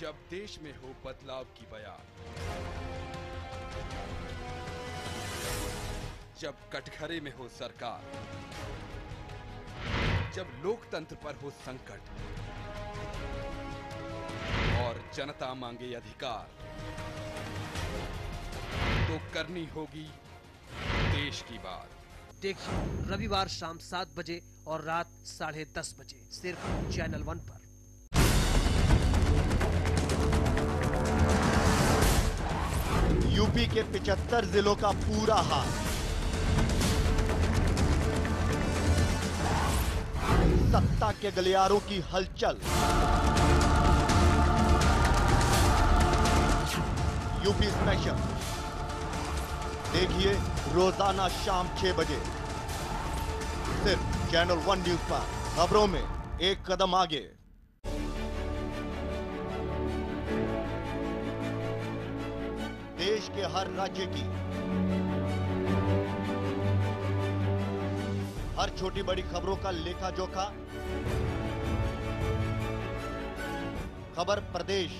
जब देश में हो बदलाव की बयार, जब कटघरे में हो सरकार, जब लोकतंत्र पर हो संकट और जनता मांगे अधिकार, तो करनी होगी देश की बात। देखिए रविवार शाम 7 बजे और रात 10:30 बजे सिर्फ चैनल 1 पर। यूपी के 75 जिलों का पूरा हाल, सत्ता के गलियारों की हलचल, यूपी स्पेशल देखिए रोजाना शाम 6 बजे सिर्फ चैनल 1 न्यूज पर। खबरों में एक कदम आगे। देश के हर राज्य की हर छोटी बड़ी खबरों का लेखा जोखा, खबर प्रदेश,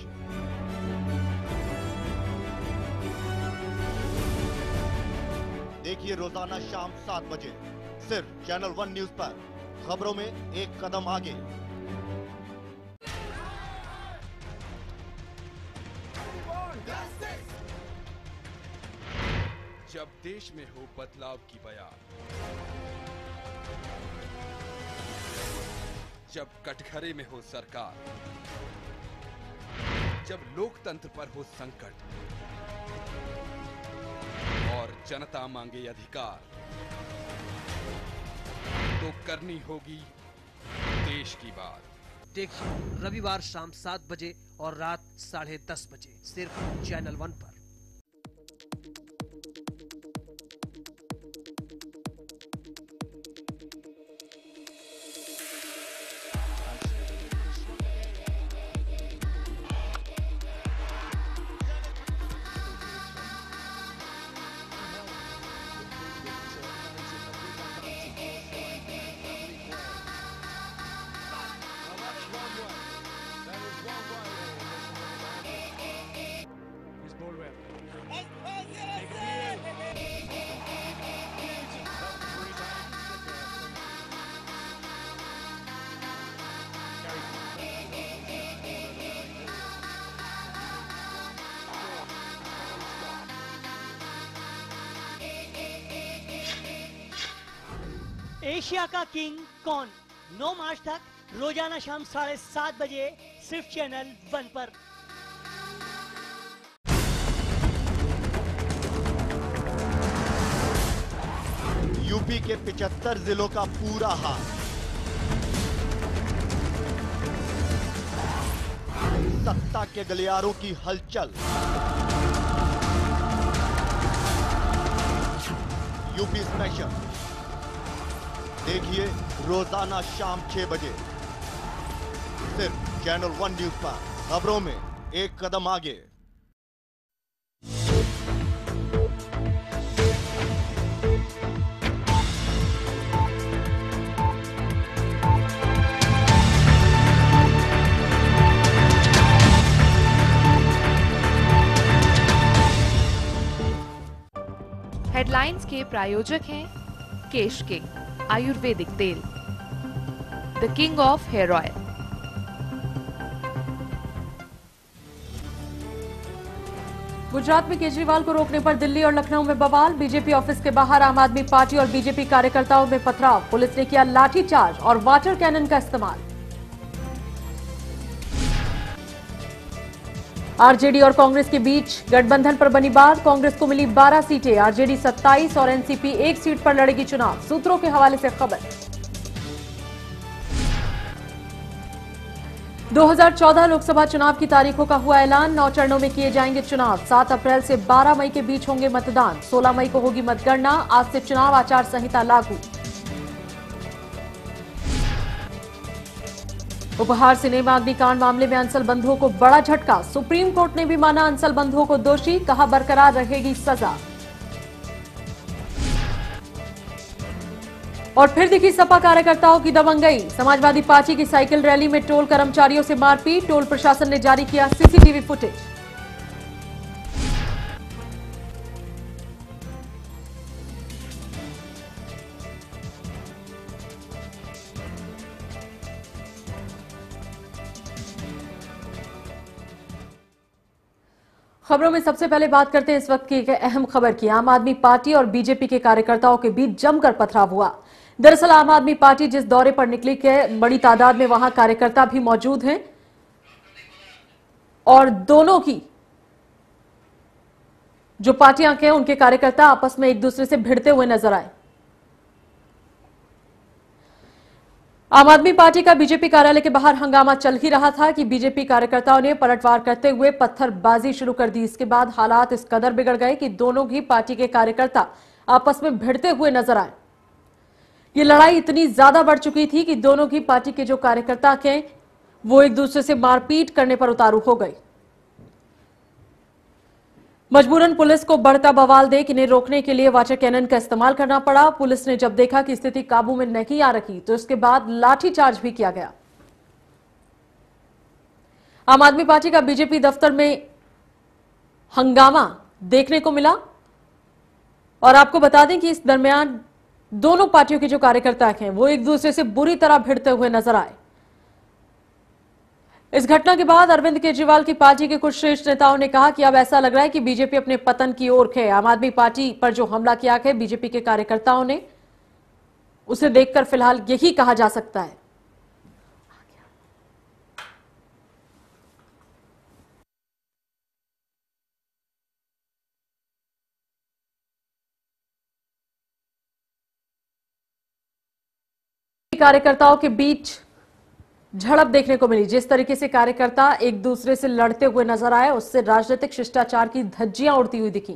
देखिए रोजाना शाम 7 बजे सिर्फ चैनल 1 न्यूज पर। खबरों में एक कदम आगे। जब देश में हो बदलाव की बयार, जब कटघरे में हो सरकार, जब लोकतंत्र पर हो संकट और जनता मांगे अधिकार, तो करनी होगी देश की बात। देखिए रविवार शाम 7 बजे और रात 10:30 बजे सिर्फ चैनल 1 पर। एशिया का किंग कौन? 9 मार्च तक रोजाना शाम 7:30 बजे सिर्फ चैनल 1 पर। यूपी के 75 जिलों का पूरा हाल, सत्ता के गलियारों की हलचल, यूपी स्पेशल देखिए रोजाना शाम 6 बजे सिर्फ चैनल 1 न्यूज पर। खबरों में एक कदम आगे। हेडलाइंस के प्रायोजक हैं केश किंग आयुर्वेदिक तेल, the king of hair oil. Gujarat में केजरीवाल को रोकने पर दिल्ली और लखनऊ में बवाल। बीजेपी ऑफिस के बाहर आम आदमी पार्टी और बीजेपी कार्यकर्ताओं में पथराव। पुलिस ने किया लाठीचार्ज और वाटर कैनन का इस्तेमाल। आरजेडी और कांग्रेस के बीच गठबंधन पर बनी बात। कांग्रेस को मिली 12 सीटें, आरजेडी 27 और एनसीपी 1 सीट पर लड़ेगी चुनाव। सूत्रों के हवाले से खबर। 2014 लोकसभा चुनाव की तारीखों का हुआ ऐलान। 9 चरणों में किए जाएंगे चुनाव। 7 अप्रैल से 12 मई के बीच होंगे मतदान। 16 मई को होगी मतगणना। आज से चुनाव आचार संहिता लागू। उपहार सिनेमा अग्निकांड मामले में अंसल बंधुओं को बड़ा झटका। सुप्रीम कोर्ट ने भी माना अंसल बंधुओं को दोषी, कहा बरकरार रहेगी सजा। और फिर दिखी सपा कार्यकर्ताओं की दबंगई। समाजवादी पार्टी की साइकिल रैली में टोल कर्मचारियों से मारपीट। टोल प्रशासन ने जारी किया सीसीटीवी फुटेज। खबरों में सबसे पहले बात करते हैं इस वक्त की एक अहम खबर की। आम आदमी पार्टी और बीजेपी के कार्यकर्ताओं के बीच जमकर पथराव हुआ। दरअसल आम आदमी पार्टी जिस दौरे पर निकली है, बड़ी तादाद में वहां कार्यकर्ता भी मौजूद हैं और दोनों की जो पार्टियां हैं उनके कार्यकर्ता आपस में एक दूसरे से भिड़ते हुए नजर आए। आम आदमी पार्टी का बीजेपी कार्यालय के बाहर हंगामा चल ही रहा था कि बीजेपी कार्यकर्ताओं ने पलटवार करते हुए पत्थरबाजी शुरू कर दी। इसके बाद हालात इस कदर बिगड़ गए कि दोनों ही पार्टी के कार्यकर्ता आपस में भिड़ते हुए नजर आए। ये लड़ाई इतनी ज्यादा बढ़ चुकी थी कि दोनों ही पार्टी के जो कार्यकर्ता थे वो एक दूसरे से मारपीट करने पर उतारू हो गए। मजबूरन पुलिस को बढ़ता बवाल देख इन्हें रोकने के लिए वाटर कैनन का इस्तेमाल करना पड़ा। पुलिस ने जब देखा कि स्थिति काबू में नहीं आ रही तो इसके बाद लाठीचार्ज भी किया गया। आम आदमी पार्टी का बीजेपी दफ्तर में हंगामा देखने को मिला और आपको बता दें कि इस दरमियान दोनों पार्टियों के जो कार्यकर्ता हैं वो एक दूसरे से बुरी तरह भिड़ते हुए नजर आए। इस घटना के बाद अरविंद केजरीवाल की पार्टी के कुछ शीर्ष नेताओं ने कहा कि अब ऐसा लग रहा है कि बीजेपी अपने पतन की ओर है। आम आदमी पार्टी पर जो हमला किया है बीजेपी के कार्यकर्ताओं ने, उसे देखकर फिलहाल यही कहा जा सकता है। कार्यकर्ताओं के बीच झड़प देखने को मिली। जिस तरीके से कार्यकर्ता एक दूसरे से लड़ते हुए नजर आए उससे राजनीतिक शिष्टाचार की धज्जियां उड़ती हुई दिखी।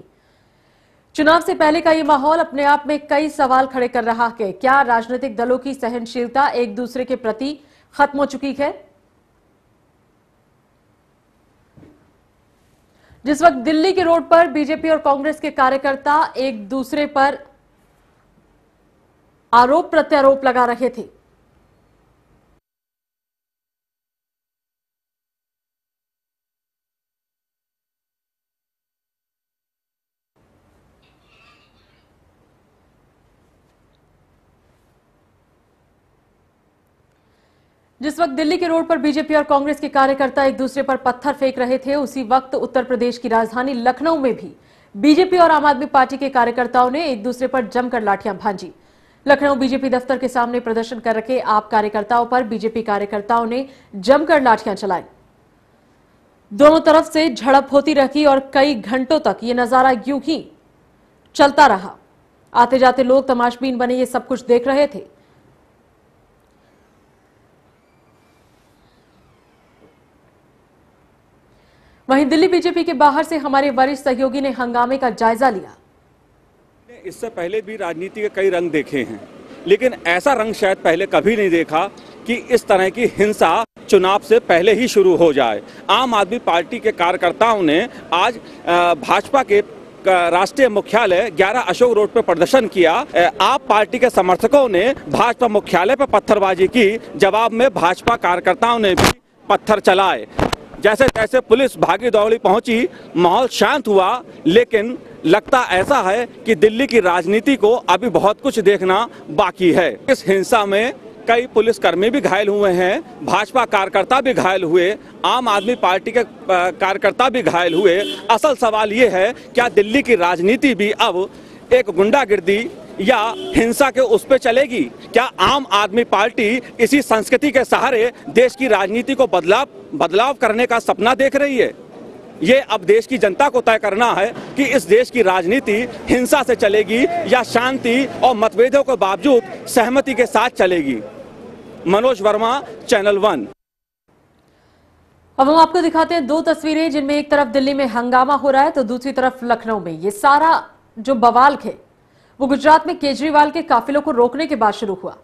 चुनाव से पहले का ये माहौल अपने आप में कई सवाल खड़े कर रहा है। क्या राजनीतिक दलों की सहनशीलता एक दूसरे के प्रति खत्म हो चुकी है? जिस वक्त दिल्ली के रोड पर बीजेपी और कांग्रेस के कार्यकर्ता एक दूसरे पर आरोप प्रत्यारोप लगा रहे थे, जिस वक्त दिल्ली के रोड पर बीजेपी और कांग्रेस के कार्यकर्ता एक दूसरे पर पत्थर फेंक रहे थे, उसी वक्त उत्तर प्रदेश की राजधानी लखनऊ में भी बीजेपी और आम आदमी पार्टी के कार्यकर्ताओं ने एक दूसरे पर जमकर लाठियां भांजी। लखनऊ बीजेपी दफ्तर के सामने प्रदर्शन कर रखे आप कार्यकर्ताओं पर बीजेपी कार्यकर्ताओं ने जमकर लाठियां चलाई। दोनों तरफ से झड़प होती रही और कई घंटों तक ये नजारा यूं ही चलता रहा। आते जाते लोग तमाशबीन बने ये सब कुछ देख रहे थे। वहीं दिल्ली बीजेपी के बाहर से हमारे वरिष्ठ सहयोगी ने हंगामे का जायजा लिया। इससे पहले भी राजनीति के कई रंग देखे हैं, लेकिन ऐसा रंग शायद पहले कभी नहीं देखा कि इस तरह की हिंसा चुनाव से पहले ही शुरू हो जाए। आम आदमी पार्टी के कार्यकर्ताओं ने आज भाजपा के राष्ट्रीय मुख्यालय 11 अशोक रोड पर प्रदर्शन किया। आप पार्टी के समर्थकों ने भाजपा मुख्यालय पर पत्थरबाजी की। जवाब में भाजपा कार्यकर्ताओं ने भी पत्थर चलाए। जैसे जैसे पुलिस भागी दौड़ी पहुंची, माहौल शांत हुआ, लेकिन लगता ऐसा है कि दिल्ली की राजनीति को अभी बहुत कुछ देखना बाकी है। इस हिंसा में कई पुलिसकर्मी भी घायल हुए हैं, भाजपा कार्यकर्ता भी घायल हुए, आम आदमी पार्टी के कार्यकर्ता भी घायल हुए। असल सवाल ये है, क्या दिल्ली की राजनीति भी अब एक गुंडागिर्दी या हिंसा के उस पे चलेगी? क्या आम आदमी पार्टी इसी संस्कृति के सहारे देश की राजनीति को बदलाव करने का सपना देख रही है? ये अब देश की जनता को तय करना है कि इस देश की राजनीति हिंसा से चलेगी या शांति और मतभेदों के बावजूद सहमति के साथ चलेगी। मनोज वर्मा, चैनल 1। अब हम आपको दिखाते हैं दो तस्वीरें जिनमें एक तरफ दिल्ली में हंगामा हो रहा है तो दूसरी तरफ लखनऊ में। ये सारा जो बवाल है वो गुजरात में केजरीवाल के काफिलों को रोकने के बाद शुरू हुआ।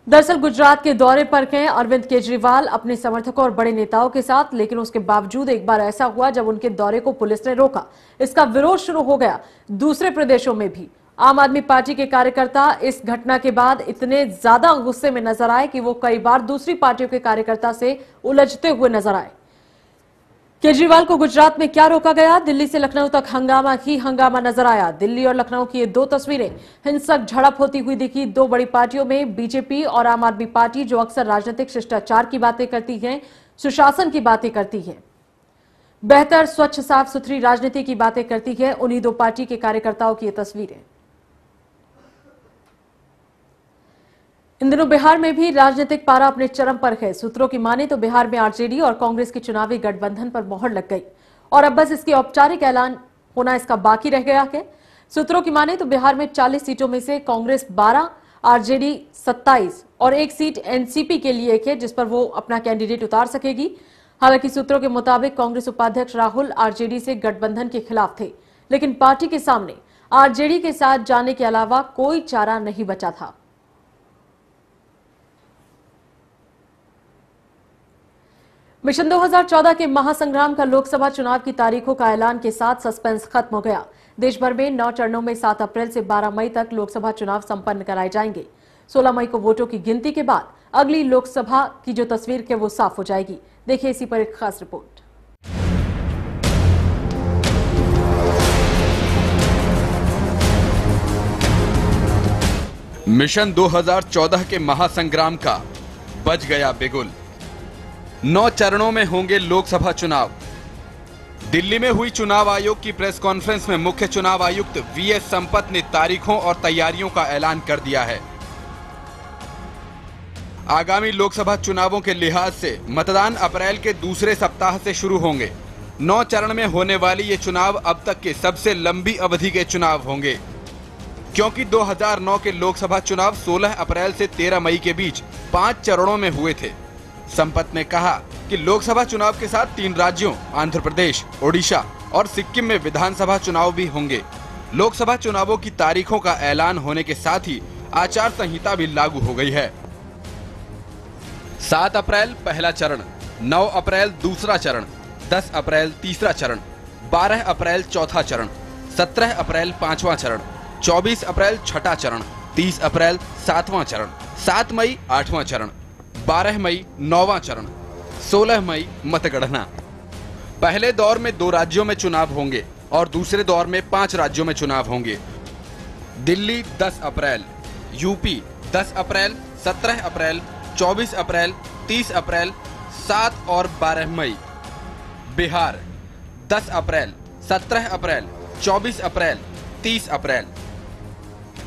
दरअसल गुजरात के दौरे पर गए अरविंद केजरीवाल अपने समर्थकों और बड़े नेताओं के साथ, लेकिन उसके बावजूद एक बार ऐसा हुआ जब उनके दौरे को पुलिस ने रोका। इसका विरोध शुरू हो गया दूसरे प्रदेशों में भी आम आदमी पार्टी के कार्यकर्ता इस घटना के बाद इतने ज्यादा गुस्से में नजर आए कि वो कई बार दूसरी पार्टियों के कार्यकर्ता से उलझते हुए नजर आए। केजरीवाल को गुजरात में क्या रोका गया? दिल्ली से लखनऊ तक हंगामा ही हंगामा नजर आया। दिल्ली और लखनऊ की ये दो तस्वीरें हिंसक झड़प होती हुई दिखी। दो बड़ी पार्टियों में बीजेपी और आम आदमी पार्टी, जो अक्सर राजनीतिक शिष्टाचार की बातें करती हैं, सुशासन की बातें करती हैं, बेहतर स्वच्छ साफ सुथरी राजनीति की बातें करती है, उन्हीं दो पार्टी के कार्यकर्ताओं की ये तस्वीरें। इन दिनों बिहार में भी राजनीतिक पारा अपने चरम पर है। सूत्रों की माने तो बिहार में आरजेडी और कांग्रेस की चुनावी गठबंधन पर मोहर लग गई और अब बस इसकी औपचारिक ऐलान होना इसका बाकी रह गया है। सूत्रों की माने तो बिहार में 40 सीटों में से कांग्रेस 12, आरजेडी 27 और एक सीट एनसीपी के लिए है, जिस पर वो अपना कैंडिडेट उतार सकेगी। हालांकि सूत्रों के मुताबिक कांग्रेस उपाध्यक्ष राहुल आरजेडी से गठबंधन के खिलाफ थे, लेकिन पार्टी के सामने आरजेडी के साथ जाने के अलावा कोई चारा नहीं बचा था। मिशन 2014 के महासंग्राम का लोकसभा चुनाव की तारीखों का ऐलान के साथ सस्पेंस खत्म हो गया। देश भर में 9 चरणों में 7 अप्रैल से 12 मई तक लोकसभा चुनाव संपन्न कराए जाएंगे। 16 मई को वोटों की गिनती के बाद अगली लोकसभा की जो तस्वीर है वो साफ हो जाएगी। देखिए इसी पर एक खास रिपोर्ट। मिशन 2014 के महासंग्राम का बज गया बिगुल। 9 चरणों में होंगे लोकसभा चुनाव। दिल्ली में हुई चुनाव आयोग की प्रेस कॉन्फ्रेंस में मुख्य चुनाव आयुक्त वीएस संपत ने तारीखों और तैयारियों का ऐलान कर दिया है। आगामी लोकसभा चुनावों के लिहाज से मतदान अप्रैल के दूसरे सप्ताह से शुरू होंगे। 9 चरण में होने वाली ये चुनाव अब तक के सबसे लंबी अवधि के चुनाव होंगे, क्योंकि 2009 के लोकसभा चुनाव 16 अप्रैल से 13 मई के बीच 5 चरणों में हुए थे। संपत ने कहा कि लोकसभा चुनाव के साथ 3 राज्यों आंध्र प्रदेश, ओडिशा और सिक्किम में विधानसभा चुनाव भी होंगे। लोकसभा चुनावों की तारीखों का ऐलान होने के साथ ही आचार संहिता भी लागू हो गई है। 7 अप्रैल पहला चरण, 9 अप्रैल दूसरा चरण, 10 अप्रैल तीसरा चरण, 12 अप्रैल चौथा चरण, 17 अप्रैल पांचवा चरण, 24 अप्रैल छठा चरण, 30 अप्रैल सातवां चरण, 7 मई आठवां चरण, 12 मई 9वां चरण, 16 मई मतगणना। पहले दौर में 2 राज्यों में चुनाव होंगे और दूसरे दौर में 5 राज्यों में चुनाव होंगे। दिल्ली 10 अप्रैल, यूपी 10 अप्रैल, 17 अप्रैल, 24 अप्रैल, 30 अप्रैल, 7 और 12 मई। बिहार 10 अप्रैल, 17 अप्रैल, 24 अप्रैल, 30 अप्रैल।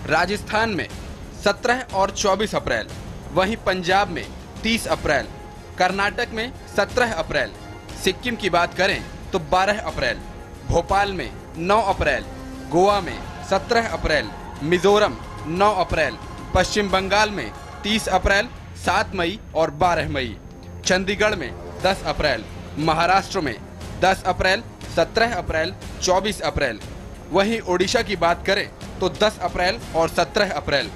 राजस्थान में 17 और 24 अप्रैल। वहीं पंजाब में 30 अप्रैल, कर्नाटक में 17 अप्रैल, सिक्किम की बात करें तो 12 अप्रैल, भोपाल में 9 अप्रैल, गोवा में 17 अप्रैल, मिजोरम 9 अप्रैल, पश्चिम बंगाल में 30 अप्रैल, 7 मई और 12 मई, चंडीगढ़ में 10 अप्रैल, महाराष्ट्र में 10 अप्रैल, 17 अप्रैल, 24 अप्रैल। वहीं ओडिशा की बात करें तो 10 अप्रैल और 17 अप्रैल।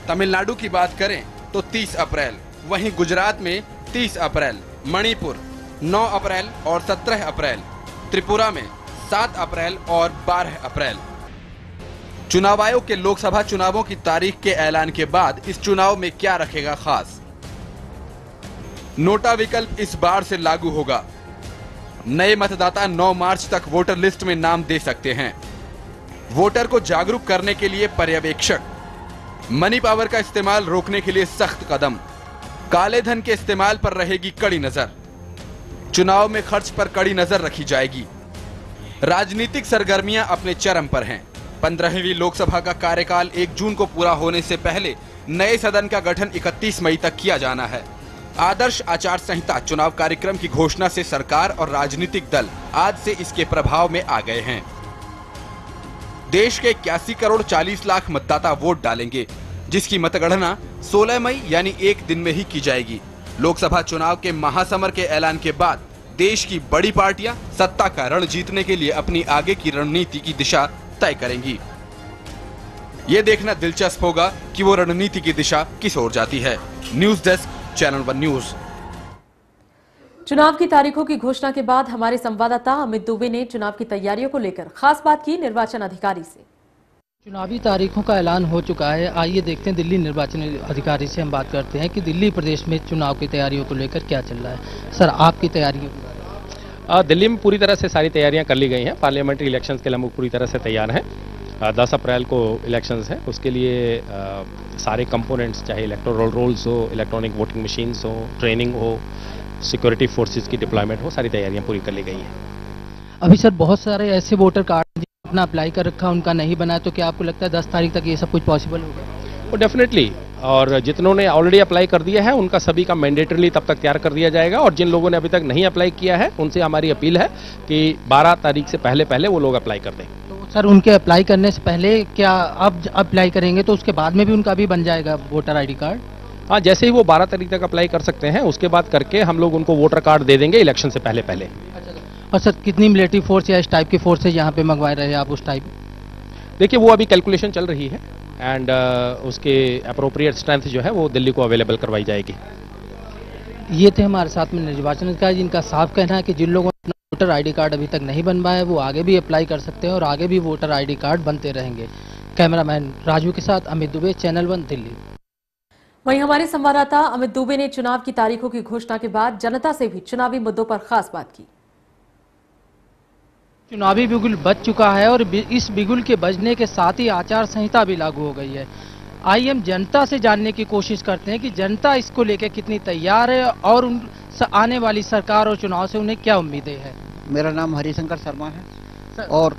तमिलनाडु की बात करें तो 30 अप्रैल, वहीं गुजरात में 30 अप्रैल, मणिपुर 9 अप्रैल और 17 अप्रैल, त्रिपुरा में 7 अप्रैल और 12 अप्रैल। चुनाव आयोग के लोकसभा चुनावों की तारीख के ऐलान के बाद इस चुनाव में क्या रखेगा खास? नोटा विकल्प इस बार से लागू होगा। नए मतदाता 9 मार्च तक वोटर लिस्ट में नाम दे सकते हैं। वोटर को जागरूक करने के लिए पर्यवेक्षक, मनी पावर का इस्तेमाल रोकने के लिए सख्त कदम, काले धन के इस्तेमाल पर रहेगी कड़ी नजर, चुनाव में खर्च पर कड़ी नजर रखी जाएगी। राजनीतिक सरगर्मियां अपने चरम पर हैं। 15वीं लोकसभा का कार्यकाल 1 जून को पूरा होने से पहले नए सदन का गठन 31 मई तक किया जाना है। आदर्श आचार संहिता चुनाव कार्यक्रम की घोषणा से सरकार और राजनीतिक दल आज से इसके प्रभाव में आ गए हैं। देश के 81 करोड़ 40 लाख मतदाता वोट डालेंगे, जिसकी मतगणना 16 मई यानी 1 दिन में ही की जाएगी। लोकसभा चुनाव के महासमर के ऐलान के बाद देश की बड़ी पार्टियां सत्ता का रण जीतने के लिए अपनी आगे की रणनीति की दिशा तय करेंगी। ये देखना दिलचस्प होगा कि वो रणनीति की दिशा किस ओर जाती है। News desk, channel 1 news. चुनाव की तारीखों की घोषणा के बाद हमारे संवाददाता अमित दुबे ने चुनाव की तैयारियों को लेकर खास बात की निर्वाचन अधिकारी से। चुनावी तारीखों का ऐलान हो चुका है। आइए देखते हैं दिल्ली निर्वाचन अधिकारी से हम बात करते हैं कि दिल्ली प्रदेश में चुनाव की तैयारियों को लेकर क्या चल रहा है। सर, आपकी तैयारियों? दिल्ली में पूरी तरह से सारी तैयारियां कर ली गई हैं। पार्लियामेंट्री इलेक्शंस के लिए हम पूरी तरह से तैयार हैं। 10 अप्रैल को इलेक्शंस हैं, उसके लिए सारे कंपोनेंट्स, चाहे इलेक्टोरल रोल्स हो, इलेक्ट्रॉनिक वोटिंग मशीन्स हो, ट्रेनिंग हो, सिक्योरिटी फोर्सेस की डिप्लॉयमेंट हो, सारी तैयारियां पूरी कर ली गई हैं। अभी सर बहुत सारे ऐसे वोटर कार्ड अपना अप्लाई कर रखा, उनका नहीं बना, तो क्या आपको लगता है 10 तारीख तक ये सब कुछ पॉसिबल होगा? वो डेफिनेटली, और जितनों ने ऑलरेडी अप्लाई कर दिया है उनका सभी का मैंडेटरीली तब तक तैयार कर दिया जाएगा, और जिन लोगों ने अभी तक नहीं अप्लाई किया है उनसे हमारी अपील है कि 12 तारीख से पहले पहले वो लोग अप्लाई कर दें। तो सर, उनके अप्लाई करने से पहले क्या अब अप्लाई करेंगे तो उसके बाद में भी उनका भी बन जाएगा वोटर ID कार्ड? हाँ, जैसे ही वो 12 तारीख तक अप्लाई कर सकते हैं उसके बाद करके हम लोग उनको वोटर कार्ड दे देंगे इलेक्शन से पहले पहले। और सर, कितनी मिलिट्री फोर्स या इस टाइप की फोर्सेज यहाँ पे मंगवा रहे हैं आप उस टाइप? देखिए, वो अभी कैलकुलेशन चल रही है एंड उसके अप्रोप्रिएट स्ट्रेंथ जो है वो दिल्ली को अवेलेबल करवाई जाएगी। ये थे हमारे साथ में निर्वाचन अधिकारी, जिनका साफ कहना है कि जिन लोगों ने वोटर ID कार्ड अभी तक नहीं बनवाया है वो आगे भी अप्लाई कर सकते हैं और आगे भी वोटर ID कार्ड बनते रहेंगे। कैमरामैन राजू के साथ अमित दुबे, चैनल 1 दिल्ली। वहीं हमारे संवाददाता अमित दुबे ने चुनाव की तारीखों की घोषणा के बाद जनता से भी चुनावी मुद्दों पर खास बात की। चुनावी बिगुल बज चुका है और इस बिगुल के बजने के साथ ही आचार संहिता भी लागू हो गई है। आइए हम जनता से जानने की कोशिश करते हैं कि जनता इसको लेकर कितनी तैयार है और आने वाली सरकार और चुनाव से उन्हें क्या उम्मीदें हैं। मेरा नाम हरिशंकर शर्मा है और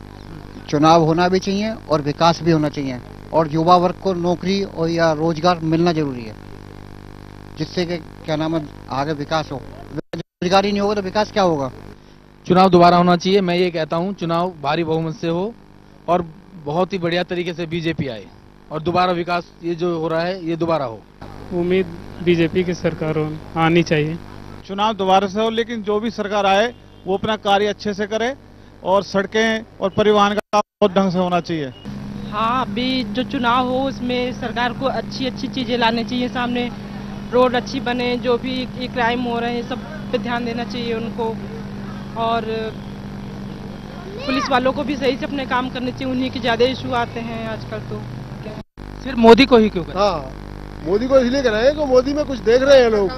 चुनाव होना भी चाहिए और विकास भी होना चाहिए और युवा वर्ग को नौकरी और या रोजगार मिलना जरूरी है, जिससे कि क्या नाम है आगे विकास हो। रोजगार ही नहीं होगा तो विकास क्या होगा। चुनाव दोबारा होना चाहिए। मैं ये कहता हूँ चुनाव भारी बहुमत से हो और बहुत ही बढ़िया तरीके से बीजेपी आए और दोबारा विकास ये जो हो रहा है ये दोबारा हो। उम्मीद बीजेपी की सरकार आनी चाहिए। चुनाव दोबारा से हो, लेकिन जो भी सरकार आए वो अपना कार्य अच्छे से करे और सड़कें और परिवहन का बहुत ढंग से होना चाहिए। हाँ, अभी जो चुनाव हो उसमें सरकार को अच्छी अच्छी चीजें लानी चाहिए सामने, रोड अच्छी बने, जो भी ये क्राइम हो रहे हैं सब पे ध्यान देना चाहिए उनको, और पुलिस वालों को भी सही से अपने काम करने चाहिए। उन्हीं के ज्यादा इशू आते हैं आजकल। तो सिर्फ मोदी को ही क्यों करें? हाँ, मोदी को इसलिए कराए कि मोदी में कुछ देख रहे हैं लोग,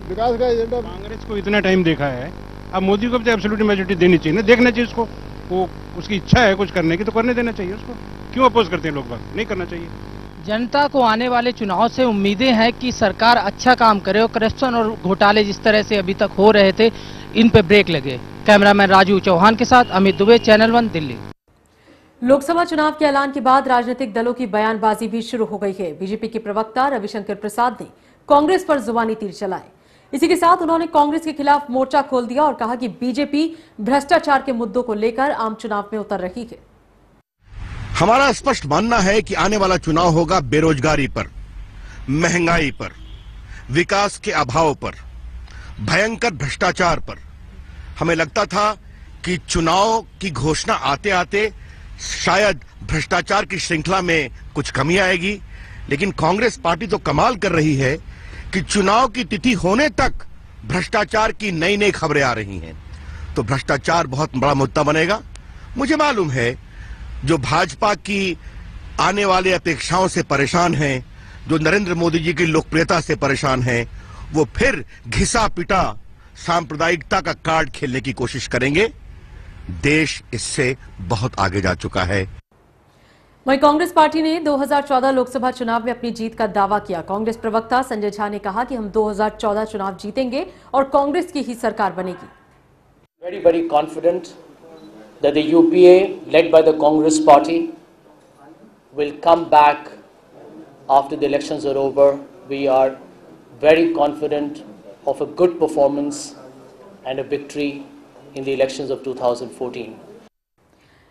विकास का एजेंडा। कांग्रेस को इतना टाइम देखा है, अब मोदी को भी एब्सोल्यूट मेजॉरिटी देनी चाहिए ना, देखना चाहिए उसको। वो उसकी इच्छा है कुछ करने की तो करने देना चाहिए उसको। क्यों अपोज करते हैं लोग बात? नहीं करना चाहिए। जनता को आने वाले चुनाव से उम्मीदें हैं कि सरकार अच्छा काम करे और करप्शन और घोटाले जिस तरह से अभी तक हो रहे थे इन पे ब्रेक लगे। कैमरामैन राजू चौहान के साथ अमित दुबे, चैनल 1 दिल्ली। लोकसभा चुनाव के ऐलान के बाद राजनीतिक दलों की बयानबाजी भी शुरू हो गई है। बीजेपी के प्रवक्ता रविशंकर प्रसाद ने कांग्रेस पर जुबानी तीर चलाए। इसी के साथ उन्होंने कांग्रेस के खिलाफ मोर्चा खोल दिया और कहा कि बीजेपी भ्रष्टाचार के मुद्दों को लेकर आम चुनाव में उतर रही है। हमारा स्पष्ट मानना है कि आने वाला चुनाव होगा बेरोजगारी पर, महंगाई पर, विकास के अभाव पर, भयंकर भ्रष्टाचार पर। हमें लगता था कि चुनाव की घोषणा आते आते शायद भ्रष्टाचार की श्रृंखला में कुछ कमी आएगी, लेकिन कांग्रेस पार्टी तो कमाल कर रही है कि चुनाव की तिथि होने तक भ्रष्टाचार की नई नई खबरें आ रही हैं। तो भ्रष्टाचार बहुत बड़ा मुद्दा बनेगा। मुझे मालूम है जो भाजपा की आने वाली अपेक्षाओं से परेशान हैं, जो नरेंद्र मोदी जी की लोकप्रियता से परेशान हैं, वो फिर घिसा पिटा सांप्रदायिकता का कार्ड खेलने की कोशिश करेंगे। देश इससे बहुत आगे जा चुका है। वहीं कांग्रेस पार्टी ने 2014 लोकसभा चुनाव में अपनी जीत का दावा किया। कांग्रेस प्रवक्ता संजय झा ने कहा कि हम 2014 चुनाव जीतेंगे और कांग्रेस की ही सरकार बनेगी। Very, very confident that the UPA led by the Congress party will come back after the elections are over. We are very confident of a good performance and a victory in the elections of 2014.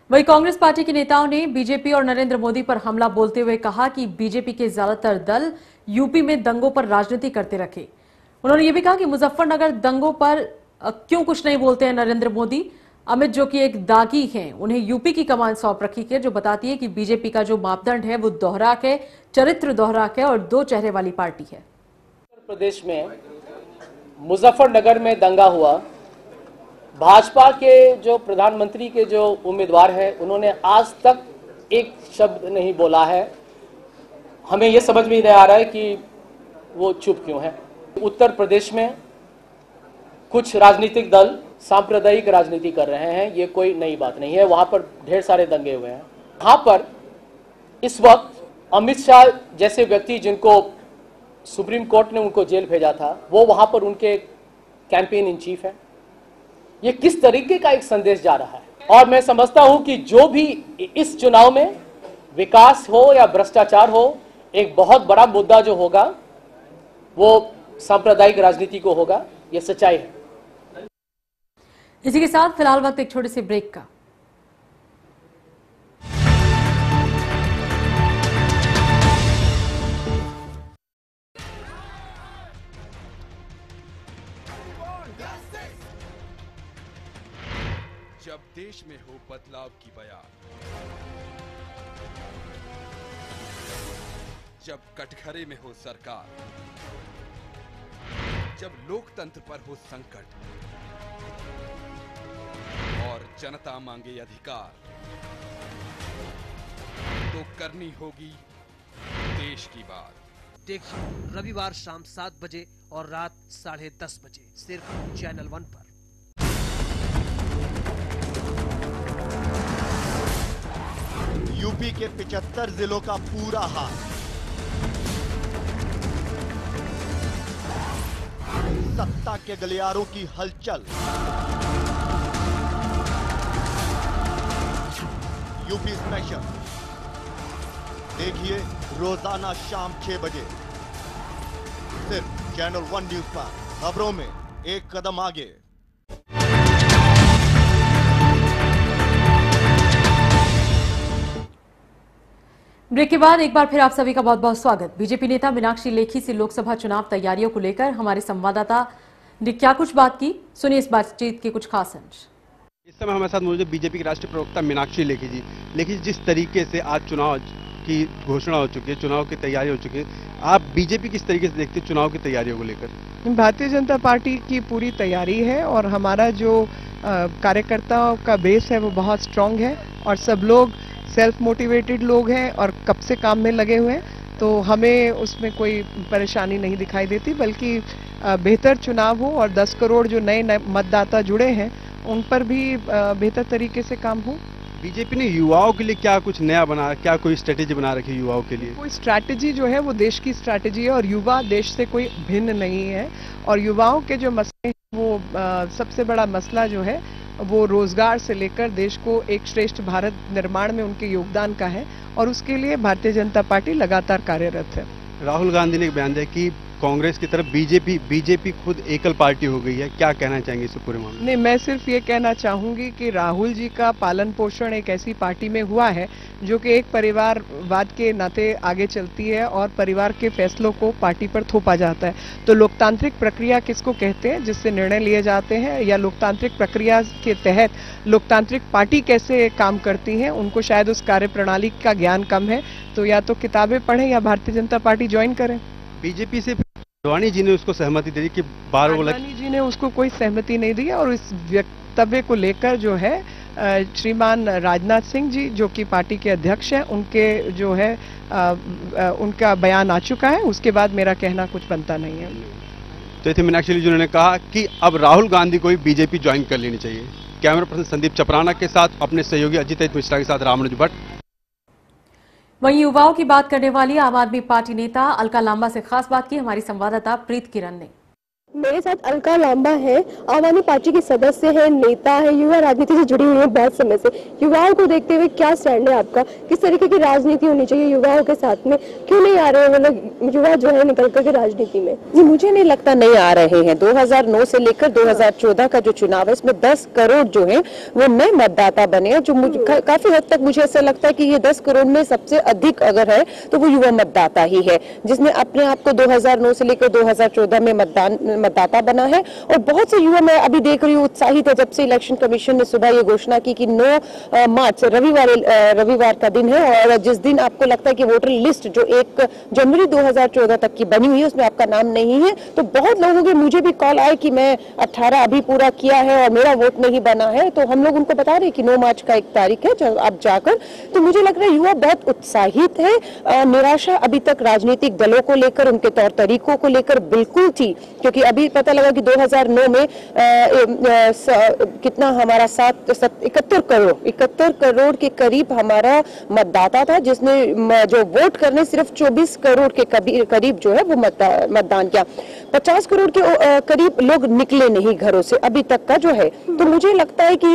वहीं Congress party के नेताओं ने BJP और नरेंद्र मोदी पर हमला बोलते हुए कहा कि बीजेपी के ज्यादातर दल यूपी में दंगों पर राजनीति करते रखे। उन्होंने ये भी कहा कि मुजफ्फरनगर दंगों पर क्यों कुछ नहीं बोलते हैं नरेंद्र मोदी। अमित, जो कि एक दागी हैं, उन्हें यूपी की कमान सौंप रखी है, जो बताती है कि बीजेपी का जो मापदंड है वो दोहराक है, चरित्र दोहराक है और दो चेहरे वाली पार्टी है। उत्तर प्रदेश में मुजफ्फरनगर में दंगा हुआ। भाजपा के जो प्रधानमंत्री के जो उम्मीदवार हैं उन्होंने आज तक एक शब्द नहीं बोला है। हमें ये समझ में नहीं आ रहा है कि वो चुप क्यों है। उत्तर प्रदेश में कुछ राजनीतिक दल सांप्रदायिक राजनीति कर रहे हैं, ये कोई नई बात नहीं है। वहां पर ढेर सारे दंगे हुए हैं। वहां पर इस वक्त अमित शाह जैसे व्यक्ति जिनको सुप्रीम कोर्ट ने उनको जेल भेजा था, वो वहां पर उनके कैंपेन इन चीफ है। ये किस तरीके का एक संदेश जा रहा है। और मैं समझता हूं कि जो भी इस चुनाव में विकास हो या भ्रष्टाचार हो, एक बहुत बड़ा मुद्दा जो होगा वो सांप्रदायिक राजनीति को होगा। ये सच्चाई है। इसी के साथ फिलहाल वक्त एक छोटे से ब्रेक का। जब देश में हो बदलाव की बयार, जब कटघरे में हो सरकार, जब लोकतंत्र पर हो संकट और जनता मांगे अधिकार, तो करनी होगी देश की बात। देखिए रविवार शाम 7 बजे और रात 10:30 बजे सिर्फ चैनल 1 पर। यूपी के 75 जिलों का पूरा हाल, सत्ता के गलियारों की हलचल, यूपी स्पेशल देखिए रोजाना शाम 6 बजे सिर्फ चैनल 1 न्यूज पर। खबरों में एक कदम आगे। ब्रेक के बाद एक बार फिर आप सभी का बहुत बहुत स्वागत। बीजेपी नेता मीनाक्षी लेखी से लोकसभा चुनाव तैयारियों को लेकर हमारे संवाददाता ने क्या कुछ बात की, सुनिए इस बातचीत के कुछ खास अंश। इस समय हमारे साथ मौजूद बीजेपी की राष्ट्रीय प्रवक्ता मीनाक्षी लेखी जी। लेखी जी, जिस तरीके से आज चुनाव की घोषणा हो चुकी है, चुनाव की तैयारी हो चुकी है, आप बीजेपी किस तरीके से देखते हैं चुनाव की तैयारियों को लेकर? भारतीय जनता पार्टी की पूरी तैयारी है और हमारा जो कार्यकर्ताओं का बेस है वो बहुत स्ट्रांग है और सब लोग सेल्फ मोटिवेटेड लोग हैं और कब से काम में लगे हुए हैं, तो हमें उसमें कोई परेशानी नहीं दिखाई देती, बल्कि बेहतर चुनाव हो और 10 करोड़ जो नए मतदाता जुड़े हैं उन पर भी बेहतर तरीके से काम हो। बीजेपी ने युवाओं के लिए क्या कुछ नया बना, क्या कोई स्ट्रेटेजी बना रखी है युवाओं के लिए? कोई स्ट्रैटेजी जो है वो देश की स्ट्रैटेजी है और युवा देश से कोई भिन्न नहीं है। और युवाओं के जो मसले हैं वो सबसे बड़ा मसला जो है वो रोजगार से लेकर देश को एक श्रेष्ठ भारत निर्माण में उनके योगदान का है और उसके लिए भारतीय जनता पार्टी लगातार कार्यरत है। राहुल गांधी ने एक बयान दिया कि कांग्रेस की तरफ बीजेपी खुद एकल पार्टी हो गई है, क्या कहना चाहेंगे इस पूरे मामले में? नहीं, मैं सिर्फ ये कहना चाहूंगी कि राहुल जी का पालन पोषण एक ऐसी पार्टी में हुआ है जो कि एक परिवारवाद के नाते आगे चलती है और परिवार के फैसलों को पार्टी पर थोपा जाता है। तो लोकतांत्रिक प्रक्रिया किसको कहते हैं, जिससे निर्णय लिए जाते हैं, या लोकतांत्रिक प्रक्रिया के तहत लोकतांत्रिक पार्टी कैसे काम करती है, उनको शायद उस कार्य प्रणाली का ज्ञान कम है। तो या तो किताबें पढ़ें या भारतीय जनता पार्टी ज्वाइन करें। बीजेपी से आडवाणी जी ने उसको सहमति दे दी कि आडवाणी जी ने उसको कोई सहमति नहीं दी और इस वक्तव्य को लेकर जो है श्रीमान राजनाथ सिंह जी जो कि पार्टी के अध्यक्ष हैं, उनके जो है उनका बयान आ चुका है। उसके बाद मेरा कहना कुछ बनता नहीं है। तो इतने मीनाक्षी जी ने कहा कि अब राहुल गांधी को भी बीजेपी ज्वाइन कर लेनी चाहिए। कैमरा पर्सन संदीप चपराना के साथ अपने सहयोगी अजित मिश्रा के साथ रामानुज भट्ट। वहीं युवाओं की बात करने वाली आम आदमी पार्टी नेता अलका लांबा से खास बात की हमारी संवाददाता प्रीत किरण ने। मेरे साथ अलका लांबा है, आम आदमी पार्टी की सदस्य है, नेता है, युवा राजनीति से जुड़ी हुई है बहुत समय से। युवाओं को देखते हुए क्या स्टैंड है आपका, किस तरीके की राजनीति होनी चाहिए युवाओं के साथ में, क्यों नहीं आ रहे हैं मतलब युवा जो है निकल करके राजनीति में? जी, मुझे नहीं लगता नहीं आ रहे हैं। 2009 से लेकर 2014 का जो चुनाव है इसमें 10 करोड़ जो है वो नए मतदाता बने हैं, जो काफी हद तक मुझे ऐसा लगता है कि ये 10 करोड़ में सबसे अधिक अगर है तो वो युवा मतदाता ही है, जिसने अपने आप को 2009 से लेकर 2014 में मतदाता बना है और बहुत से युवा, मैं अभी देख रही हूँ, उत्साहित है जब से इलेक्शन कमीशन ने सुबह ये घोषणा की कि 9 मार्च रविवार का दिन है और जिस दिन आपको लगता है कि वोटर लिस्ट जो 1 जनवरी 2014 तक की बनी हुई है उसमें आपका नाम नहीं है, तो बहुत लोगों के मुझे भी कॉल आए कि मैं 18 अभी पूरा किया है और मेरा वोट नहीं बना है, तो हम लोग उनको बता रहे हैं कि 9 मार्च का एक तारीख है जब आप जाकर, तो मुझे लग रहा है युवा बहुत उत्साहित है। निराशा अभी तक राजनीतिक दलों को लेकर, उनके तौर तरीकों को लेकर बिल्कुल थी, क्योंकि अभी पता लगा कि 2009 में कितना हमारा 71 करोड़ के करीब हमारा मतदाता था, जिसने जो वोट करने सिर्फ 24 करोड़ के करीब जो है वो मतदान किया। 50 करोड़ के करीब लोग निकले नहीं घरों से अभी तक का जो है, तो मुझे लगता है कि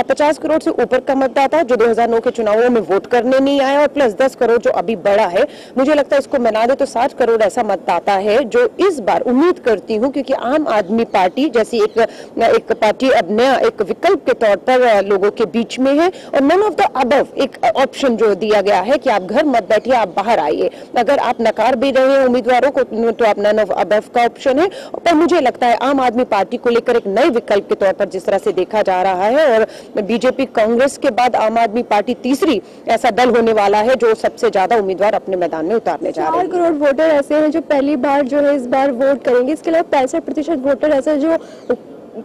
50 करोड़ से ऊपर का मतदाता जो 2009 के चुनावों में वोट करने नहीं आया और प्लस 10 करोड़ जो अभी बड़ा है, मुझे लगता है इसको मिला दे तो 60 करोड़ ऐसा मतदाता है जो इस बार उम्मीद करती हूं, क्योंकि आम आदमी पार्टी जैसी एक पार्टी अब नया एक विकल्प के तौर पर लोगों के बीच में है और नन ऑफ द अबव एक ऑप्शन जो दिया गया है कि आप घर मत बैठिए, आप बाहर आइए। अगर आप नकार भी रहे हैं उम्मीदवारों को तो आप नन ऑफ अबव का ऑप्शन है, पर मुझे लगता है आम आदमी पार्टी को लेकर एक नए विकल्प के तौर पर जिस तरह से देखा जा रहा है और बीजेपी कांग्रेस के बाद आम आदमी पार्टी तीसरी ऐसा दल होने वाला है जो सबसे ज्यादा उम्मीदवार अपने मैदान में उतारने जा रहे हैं। 4 करोड़ वोटर ऐसे हैं जो पहली बार जो है इस बार वोट करेंगे, इसके अलावा 65% वोटर ऐसा जो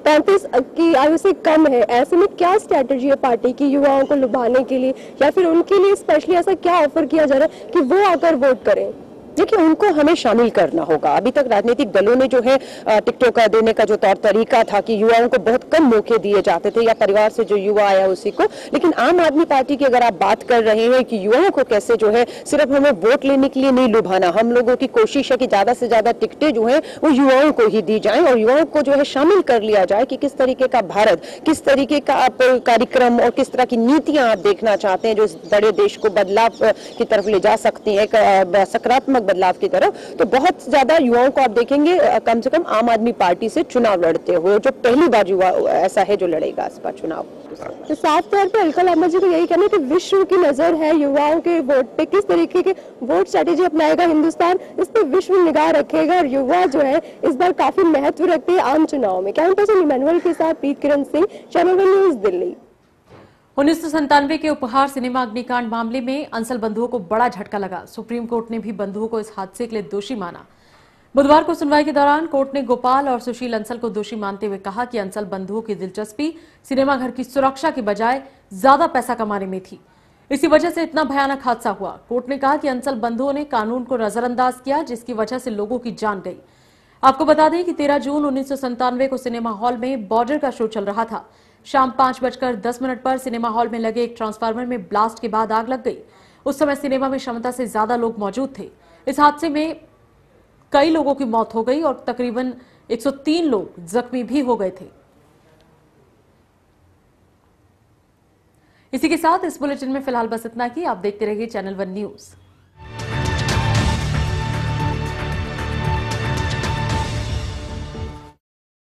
35 की आयु से कम है। ऐसे में क्या स्ट्रेटजी है पार्टी की युवाओं को लुभाने के लिए, या फिर उनके लिए स्पेशली ऐसा क्या ऑफर किया जा रहा है कि वो आकर वोट करें? देखिए, उनको हमें शामिल करना होगा। अभी तक राजनीतिक दलों ने जो है टिकटों का देने का जो तौर तरीका था कि युवाओं को बहुत कम मौके दिए जाते थे या परिवार से जो युवा आया उसी को, लेकिन आम आदमी पार्टी की अगर आप बात कर रहे हैं कि युवाओं को कैसे जो है सिर्फ हमें वोट लेने के लिए नहीं लुभाना, हम लोगों की कोशिश है कि ज्यादा से ज्यादा टिकटें जो है वो युवाओं को ही दी जाए और युवाओं को जो है शामिल कर लिया जाए कि किस तरीके का भारत, किस तरीके का आप कार्यक्रम और किस तरह की नीतियां आप देखना चाहते हैं जो इस बड़े देश को बदलाव की तरफ ले जा सकती है, सकारात्मक बदलाव की तरफ। तो बहुत ज्यादा युवाओं को आप देखेंगे कम से कम आम आदमी पार्टी से चुनाव लड़ते हुए, जो पहली बार युवा ऐसा है जो लड़ेगा इस बार चुनाव। तो साफ तौर पर अलका लांबा जी को यही कहना है कि विश्व की नजर है युवाओं के वोट पे, किस तरीके के वोट स्ट्रेटेजी अपनाएगा हिंदुस्तान, इस पे विश्व निगाह रखेगा और युवा जो है इस बार काफी महत्व रखते हैं आम चुनाव में। कैमरा पर्सन इमैनुअल के साथ प्रीत किरण सिंह, चैनल 1 न्यूज, दिल्ली। 1997 के उपहार सिनेमा अग्निकांड मामले में अंसल बंधुओं को बड़ा झटका लगा। सुप्रीम कोर्ट ने भी बंधुओं को इस हादसे के लिए दोषी माना। बुधवार को सुनवाई के दौरान कोर्ट ने गोपाल और सुशील अंसल को दोषी मानते हुए कहा कि अंसल बंधुओं की दिलचस्पी सिनेमाघर की सुरक्षा की बजाय ज्यादा पैसा कमाने में थी, इसी वजह से इतना भयानक हादसा हुआ। कोर्ट ने कहा कि अंसल बंधुओं ने कानून को नजरअंदाज किया, जिसकी वजह से लोगों की जान गई। आपको बता दें कि 13 जून 1997 को सिनेमा हॉल में बॉर्डर का शो चल रहा था। शाम 5:10 पर सिनेमा हॉल में लगे एक ट्रांसफार्मर में ब्लास्ट के बाद आग लग गई। उस समय सिनेमा में क्षमता से ज्यादा लोग मौजूद थे। इस हादसे में कई लोगों की मौत हो गई और तकरीबन 103 लोग जख्मी भी हो गए थे। इसी के साथ इस बुलेटिन में फिलहाल बस इतना ही। आप देखते रहिए चैनल 1 न्यूज।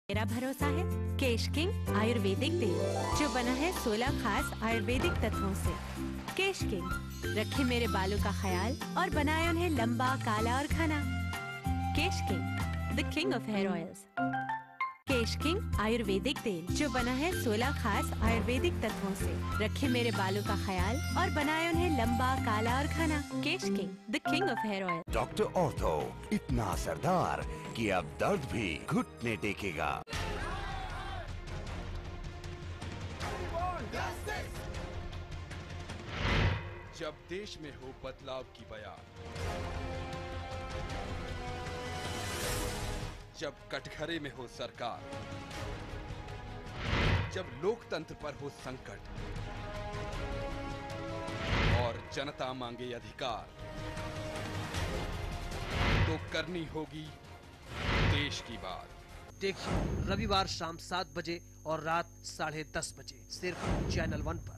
मेरा भरोसा है केश किंग आयुर्वेदिक तेल, जो बना है 16 खास आयुर्वेदिक तत्वों से। केश किंग रखे मेरे बालों का ख्याल और बनाए उन्हें लंबा, काला और घना। Kesh King, the king of hair oils. Kesh king ayurvedic तेल, जो बना है 16 खास आयुर्वेदिक तत्वों से। रखे मेरे बालों का ख्याल और बनाए उन्हें लंबा, काला और घना। Kesh King, the king of hair oil. Doctor ortho, इतना असरदार कि अब दर्द भी घुटने टेकेगा। जब देश में हो बदलाव की बयान, जब कटघरे में हो सरकार, जब लोकतंत्र पर हो संकट और जनता मांगे अधिकार, तो करनी होगी देश की बात। देखिए रविवार शाम 7 बजे और रात 10:30 बजे सिर्फ चैनल 1 पर।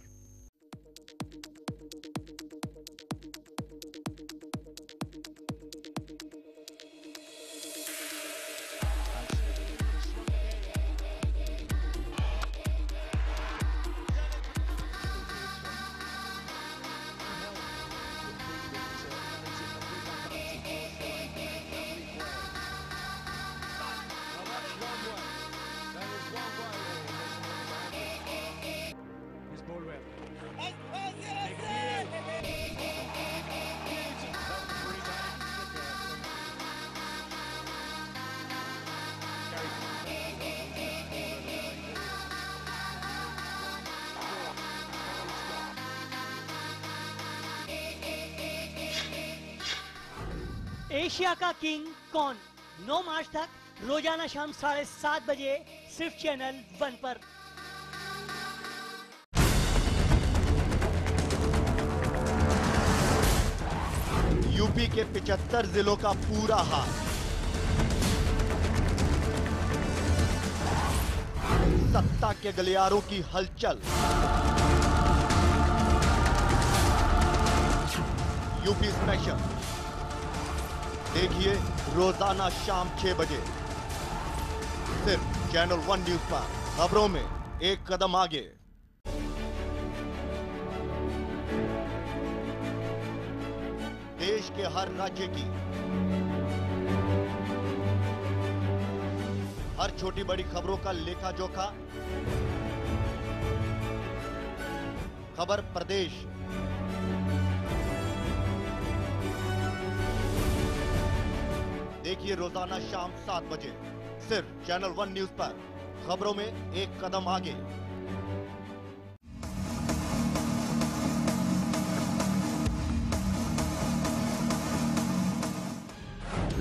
एशिया का किंग कौन? 9 मार्च तक रोजाना शाम 7:30 बजे सिर्फ चैनल 1 पर। यूपी के 75 जिलों का पूरा हाल, सत्ता के गलियारों की हलचल, यूपी स्पेशल देखिए रोजाना शाम 6 बजे सिर्फ चैनल 1 न्यूज पर। खबरों में एक कदम आगे। देश के हर राज्य की हर छोटी बड़ी खबरों का लेखा जोखा, खबर प्रदेश, देखिए रोजाना शाम 7 बजे सिर्फ चैनल 1 न्यूज पर। खबरों में एक कदम आगे।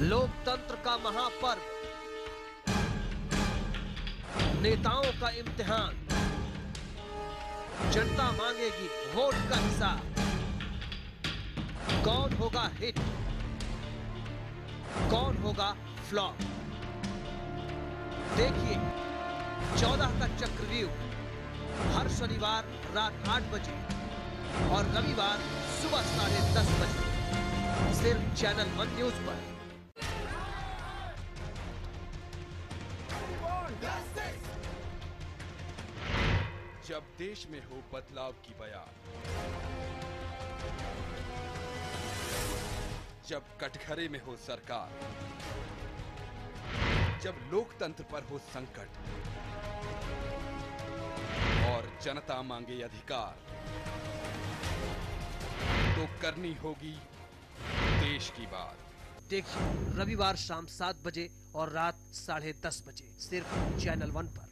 लोकतंत्र का महापर्व, नेताओं का इम्तिहान, जनता मांगेगी वोट का हिसाब। कौन होगा हिट, कौन होगा फ्लॉप? देखिए 14 का चक्रव्यूह हर शनिवार रात 8 बजे और रविवार सुबह 10:30 बजे सिर्फ चैनल 1 न्यूज पर। जब देश में हो बदलाव की बयान, जब कटघरे में हो सरकार, जब लोकतंत्र पर हो संकट और जनता मांगे अधिकार, तो करनी होगी देश की बात। देखिए रविवार शाम 7 बजे और रात 10:30 बजे सिर्फ चैनल 1 पर।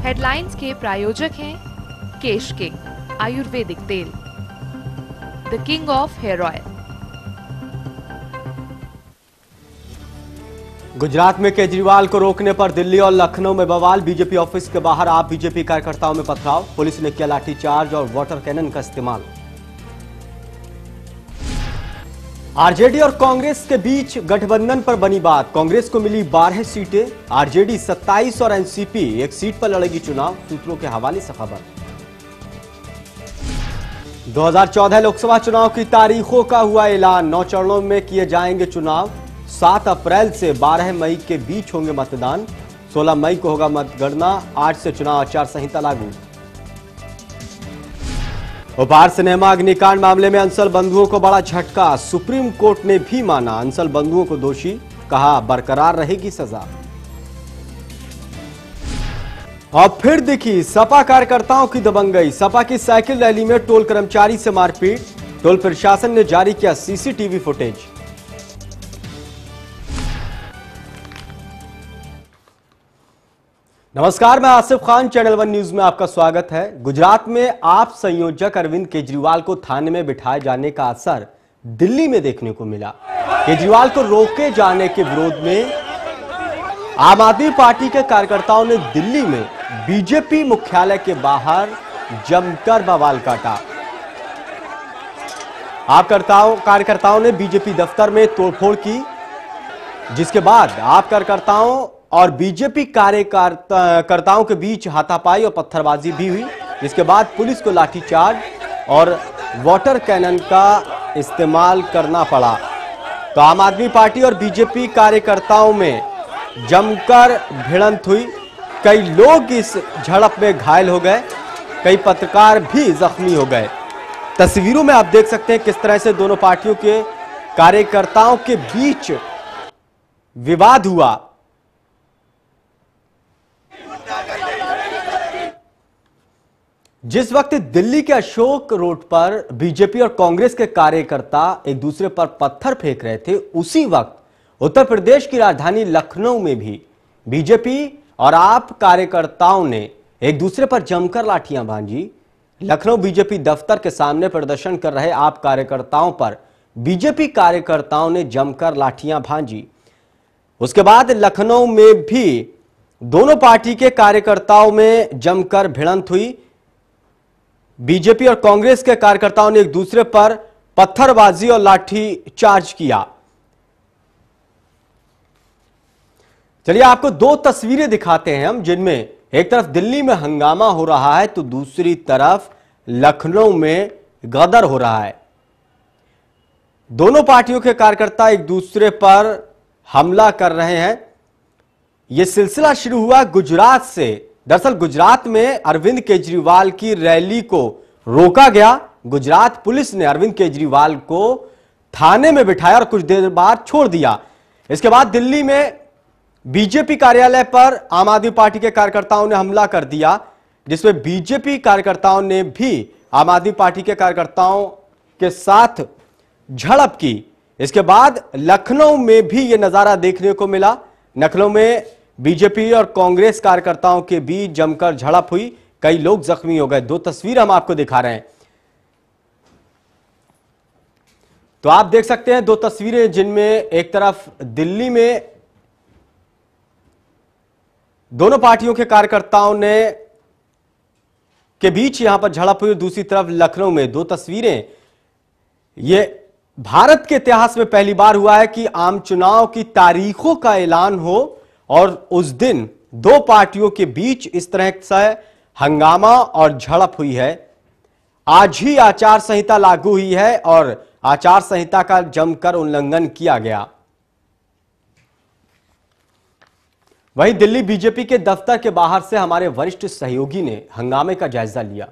हेडलाइंस के प्रायोजक हैं केश किंग आयुर्वेदिक तेल, the king of hair oil. Gujarat में केजरीवाल को रोकने पर दिल्ली और लखनऊ में बवाल। बीजेपी ऑफिस के बाहर आप बीजेपी कार्यकर्ताओं में पथराव, पुलिस ने किया लाठीचार्ज और वाटर कैनन का इस्तेमाल। आरजेडी और कांग्रेस के बीच गठबंधन पर बनी बात, कांग्रेस को मिली 12 सीटें, आरजेडी 27 और एनसीपी 1 सीट पर लड़ेगी चुनाव, सूत्रों के हवाले से खबर। 2014 लोकसभा चुनाव की तारीखों का हुआ ऐलान, 9 चरणों में किए जाएंगे चुनाव। 7 अप्रैल से 12 मई के बीच होंगे मतदान, 16 मई को होगा मतगणना, 8 से चुनाव आचार संहिता लागू। उपहार सिनेमा अग्निकांड मामले में अंसल बंधुओं को बड़ा झटका, सुप्रीम कोर्ट ने भी माना अंसल बंधुओं को दोषी, कहा बरकरार रहेगी सजा। और फिर दिखी सपा कार्यकर्ताओं की दबंगई, सपा की साइकिल रैली में टोल कर्मचारी से मारपीट, टोल प्रशासन ने जारी किया सीसीटीवी फुटेज। नमस्कार, मैं आसिफ खान, चैनल 1 न्यूज में आपका स्वागत है। गुजरात में आप संयोजक अरविंद केजरीवाल को थाने में बिठाए जाने का असर दिल्ली में देखने को मिला। केजरीवाल को रोके जाने के विरोध में आम आदमी पार्टी के कार्यकर्ताओं ने दिल्ली में बीजेपी मुख्यालय के बाहर जमकर बवाल काटा। कार्यकर्ताओं ने बीजेपी दफ्तर में तोड़फोड़ की, जिसके बाद आप कार्यकर्ताओं और बीजेपी कार्यकर्ताओं के बीच हाथापाई और पत्थरबाजी भी हुई, जिसके बाद पुलिस को लाठीचार्ज और वाटर कैनन का इस्तेमाल करना पड़ा। तो आम आदमी पार्टी और बीजेपी कार्यकर्ताओं में जमकर भिड़ंत हुई, कई लोग इस झड़प में घायल हो गए, कई पत्रकार भी जख्मी हो गए। तस्वीरों में आप देख सकते हैं किस तरह से दोनों पार्टियों के कार्यकर्ताओं के बीच विवाद हुआ। जिस वक्त दिल्ली के अशोक रोड पर बीजेपी और कांग्रेस के कार्यकर्ता एक दूसरे पर पत्थर फेंक रहे थे, उसी वक्त उत्तर प्रदेश की राजधानी लखनऊ में भी बीजेपी और आप कार्यकर्ताओं ने एक दूसरे पर जमकर लाठियां भांजी। लखनऊ बीजेपी दफ्तर के सामने प्रदर्शन कर रहे आप कार्यकर्ताओं पर बीजेपी कार्यकर्ताओं ने जमकर लाठियां भांजी। उसके बाद लखनऊ में भी दोनों पार्टी के कार्यकर्ताओं में जमकर भिड़ंत हुई। बीजेपी और कांग्रेस के कार्यकर्ताओं ने एक दूसरे पर पत्थरबाजी और लाठी चार्ज किया। चलिए आपको दो तस्वीरें दिखाते हैं हम, जिनमें एक तरफ दिल्ली में हंगामा हो रहा है तो दूसरी तरफ लखनऊ में गदर हो रहा है। दोनों पार्टियों के कार्यकर्ता एक दूसरे पर हमला कर रहे हैं। यह सिलसिला शुरू हुआ गुजरात से। दरअसल गुजरात में अरविंद केजरीवाल की रैली को रोका गया। गुजरात पुलिस ने अरविंद केजरीवाल को थाने में बिठाया और कुछ देर बाद छोड़ दिया। इसके बाद दिल्ली में बीजेपी कार्यालय पर आम आदमी पार्टी के कार्यकर्ताओं ने हमला कर दिया, जिसमें बीजेपी कार्यकर्ताओं ने भी आम आदमी पार्टी के कार्यकर्ताओं के साथ झड़प की। इसके बाद लखनऊ में भी यह नजारा देखने को मिला। लखनऊ में बीजेपी और कांग्रेस कार्यकर्ताओं के बीच जमकर झड़प हुई, कई लोग जख्मी हो गए। दो तस्वीर हम आपको दिखा रहे हैं, तो आप देख सकते हैं दो तस्वीरें, जिनमें एक तरफ दिल्ली में दोनों पार्टियों के कार्यकर्ताओं ने के बीच यहां पर झड़प हुई, दूसरी तरफ लखनऊ में दो तस्वीरें। यह भारत के इतिहास में पहली बार हुआ है कि आम चुनाव की तारीखों का ऐलान हो और उस दिन दो पार्टियों के बीच इस तरह से हंगामा और झड़प हुई है। आज ही आचार संहिता लागू हुई है और आचार संहिता का जमकर उल्लंघन किया गया। वहीं दिल्ली बीजेपी के दफ्तर के बाहर से हमारे वरिष्ठ सहयोगी ने हंगामे का जायजा लिया।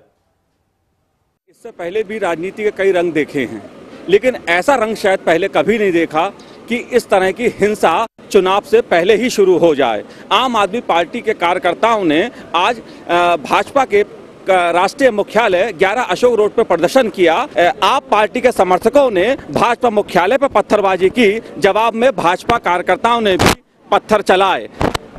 इससे पहले भी राजनीति के कई रंग देखे हैं, लेकिन ऐसा रंग शायद पहले कभी नहीं देखा कि इस तरह की हिंसा चुनाव से पहले ही शुरू हो जाए। आम आदमी पार्टी के कार्यकर्ताओं ने आज भाजपा के राष्ट्रीय मुख्यालय 11 अशोक रोड पर प्रदर्शन किया। आप पार्टी के समर्थकों ने भाजपा मुख्यालय पर पत्थरबाजी की। जवाब में भाजपा कार्यकर्ताओं ने भी पत्थर चलाए।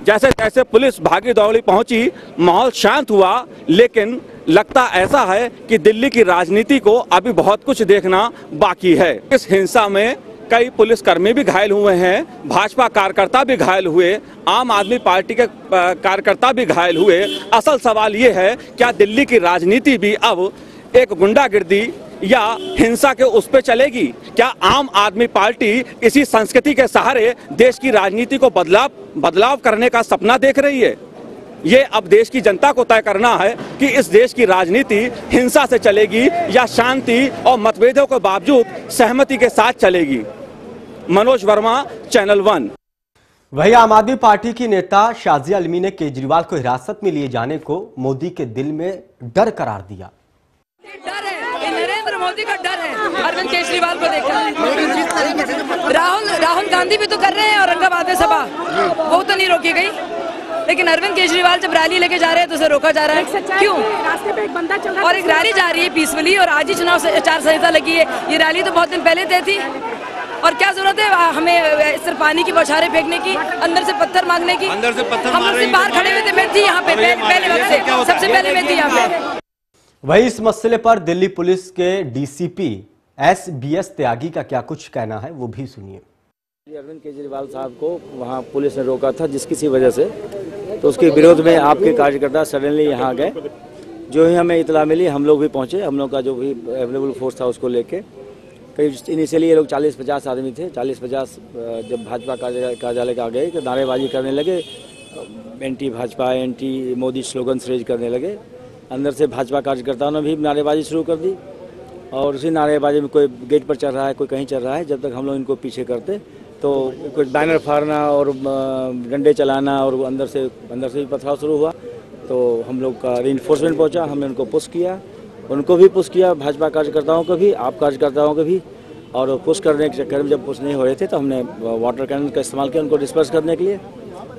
जैसे जैसे पुलिस भागी दौड़ी पहुंची, माहौल शांत हुआ, लेकिन लगता ऐसा है कि दिल्ली की राजनीति को अभी बहुत कुछ देखना बाकी है। इस हिंसा में कई पुलिसकर्मी भी घायल हुए हैं, भाजपा कार्यकर्ता भी घायल हुए, आम आदमी पार्टी के कार्यकर्ता भी घायल हुए। असल सवाल ये है, क्या दिल्ली की राजनीति भी अब एक गुंडागिर्दी या हिंसा के उस पे चलेगी? क्या आम आदमी पार्टी इसी संस्कृति के सहारे देश की राजनीति को बदलाव करने का सपना देख रही है? ये अब देश की जनता को तय करना है कि इस देश की राजनीति हिंसा से चलेगी या शांति और मतभेदों के बावजूद सहमति के साथ चलेगी। मनोज वर्मा, चैनल 1। वही आम आदमी पार्टी की नेता शाजिया आलमी ने केजरीवाल को हिरासत में लिए जाने को मोदी के दिल में डर करार दिया। डर है, नरेंद्र मोदी का डर है अरविंद केजरीवाल को देखकर। राहुल गांधी भी तो कर रहे हैं औरंगाबाद में सभा, वो तो नहीं रोकी गई, लेकिन अरविंद केजरीवाल जब रैली लेके जा रहे हैं तो उसे रोका जा रहा है। क्यों? रास्ते पे एक बंदा चल रहा है और एक रैली जा रही है पीसफुली, और आज ही चुनाव आचार संहिता लगी है। ये रैली तो बहुत दिन पहले तय थी, और क्या जरूरत है हमें सिर्फ पानी की बौछारें फेंकने की, अंदर से पत्थर मांगने की? अंदर से पत्थर हम लोग बाहर खड़े हुए थे, मैं थी यहाँ पे पहले वक्त से, सबसे पहले मैं थी यहाँ पे। वही इस मसले पर दिल्ली पुलिस के डीसीपी SBS त्यागी का क्या कुछ कहना है, वो भी सुनिए। अरविंद केजरीवाल साहब को वहाँ पुलिस ने रोका था जिस किसी वजह से, तो उसके विरोध में आपके कार्यकर्ता सडनली यहाँ आ गए। जो ही हमें इतला मिली हम लोग भी पहुँचे, हम लोग का जो भी अवेलेबल फोर्स था उसको लेके। कई इनिशियली ये लोग 40-50 आदमी थे। 40-50 जब भाजपा कार्यालय आ गए तो नारेबाजी करने लगे, anti Bhajpa anti Modi slogan raise करने लगे। अंदर से भाजपा कार्यकर्ताओं ने भी नारेबाजी शुरू कर दी, और उसी नारेबाजी में कोई गेट पर चल रहा है, कोई कहीं चल रहा है। जब तक हम लोग इनको पीछे करते तो कुछ बैनर फाड़ना और डंडे चलाना और अंदर से भी पथराव शुरू हुआ। तो हम लोग का रीइंफोर्समेंट पहुंचा, हमने उनको पुश किया, उनको भी पुश किया, भाजपा कार्यकर्ताओं को भी, आप कार्यकर्ताओं को भी। और पुश करने के चक्कर में जब पुश नहीं हो रहे थे तो हमने वाटर कैनन का इस्तेमाल किया उनको डिस्पर्स करने के लिए।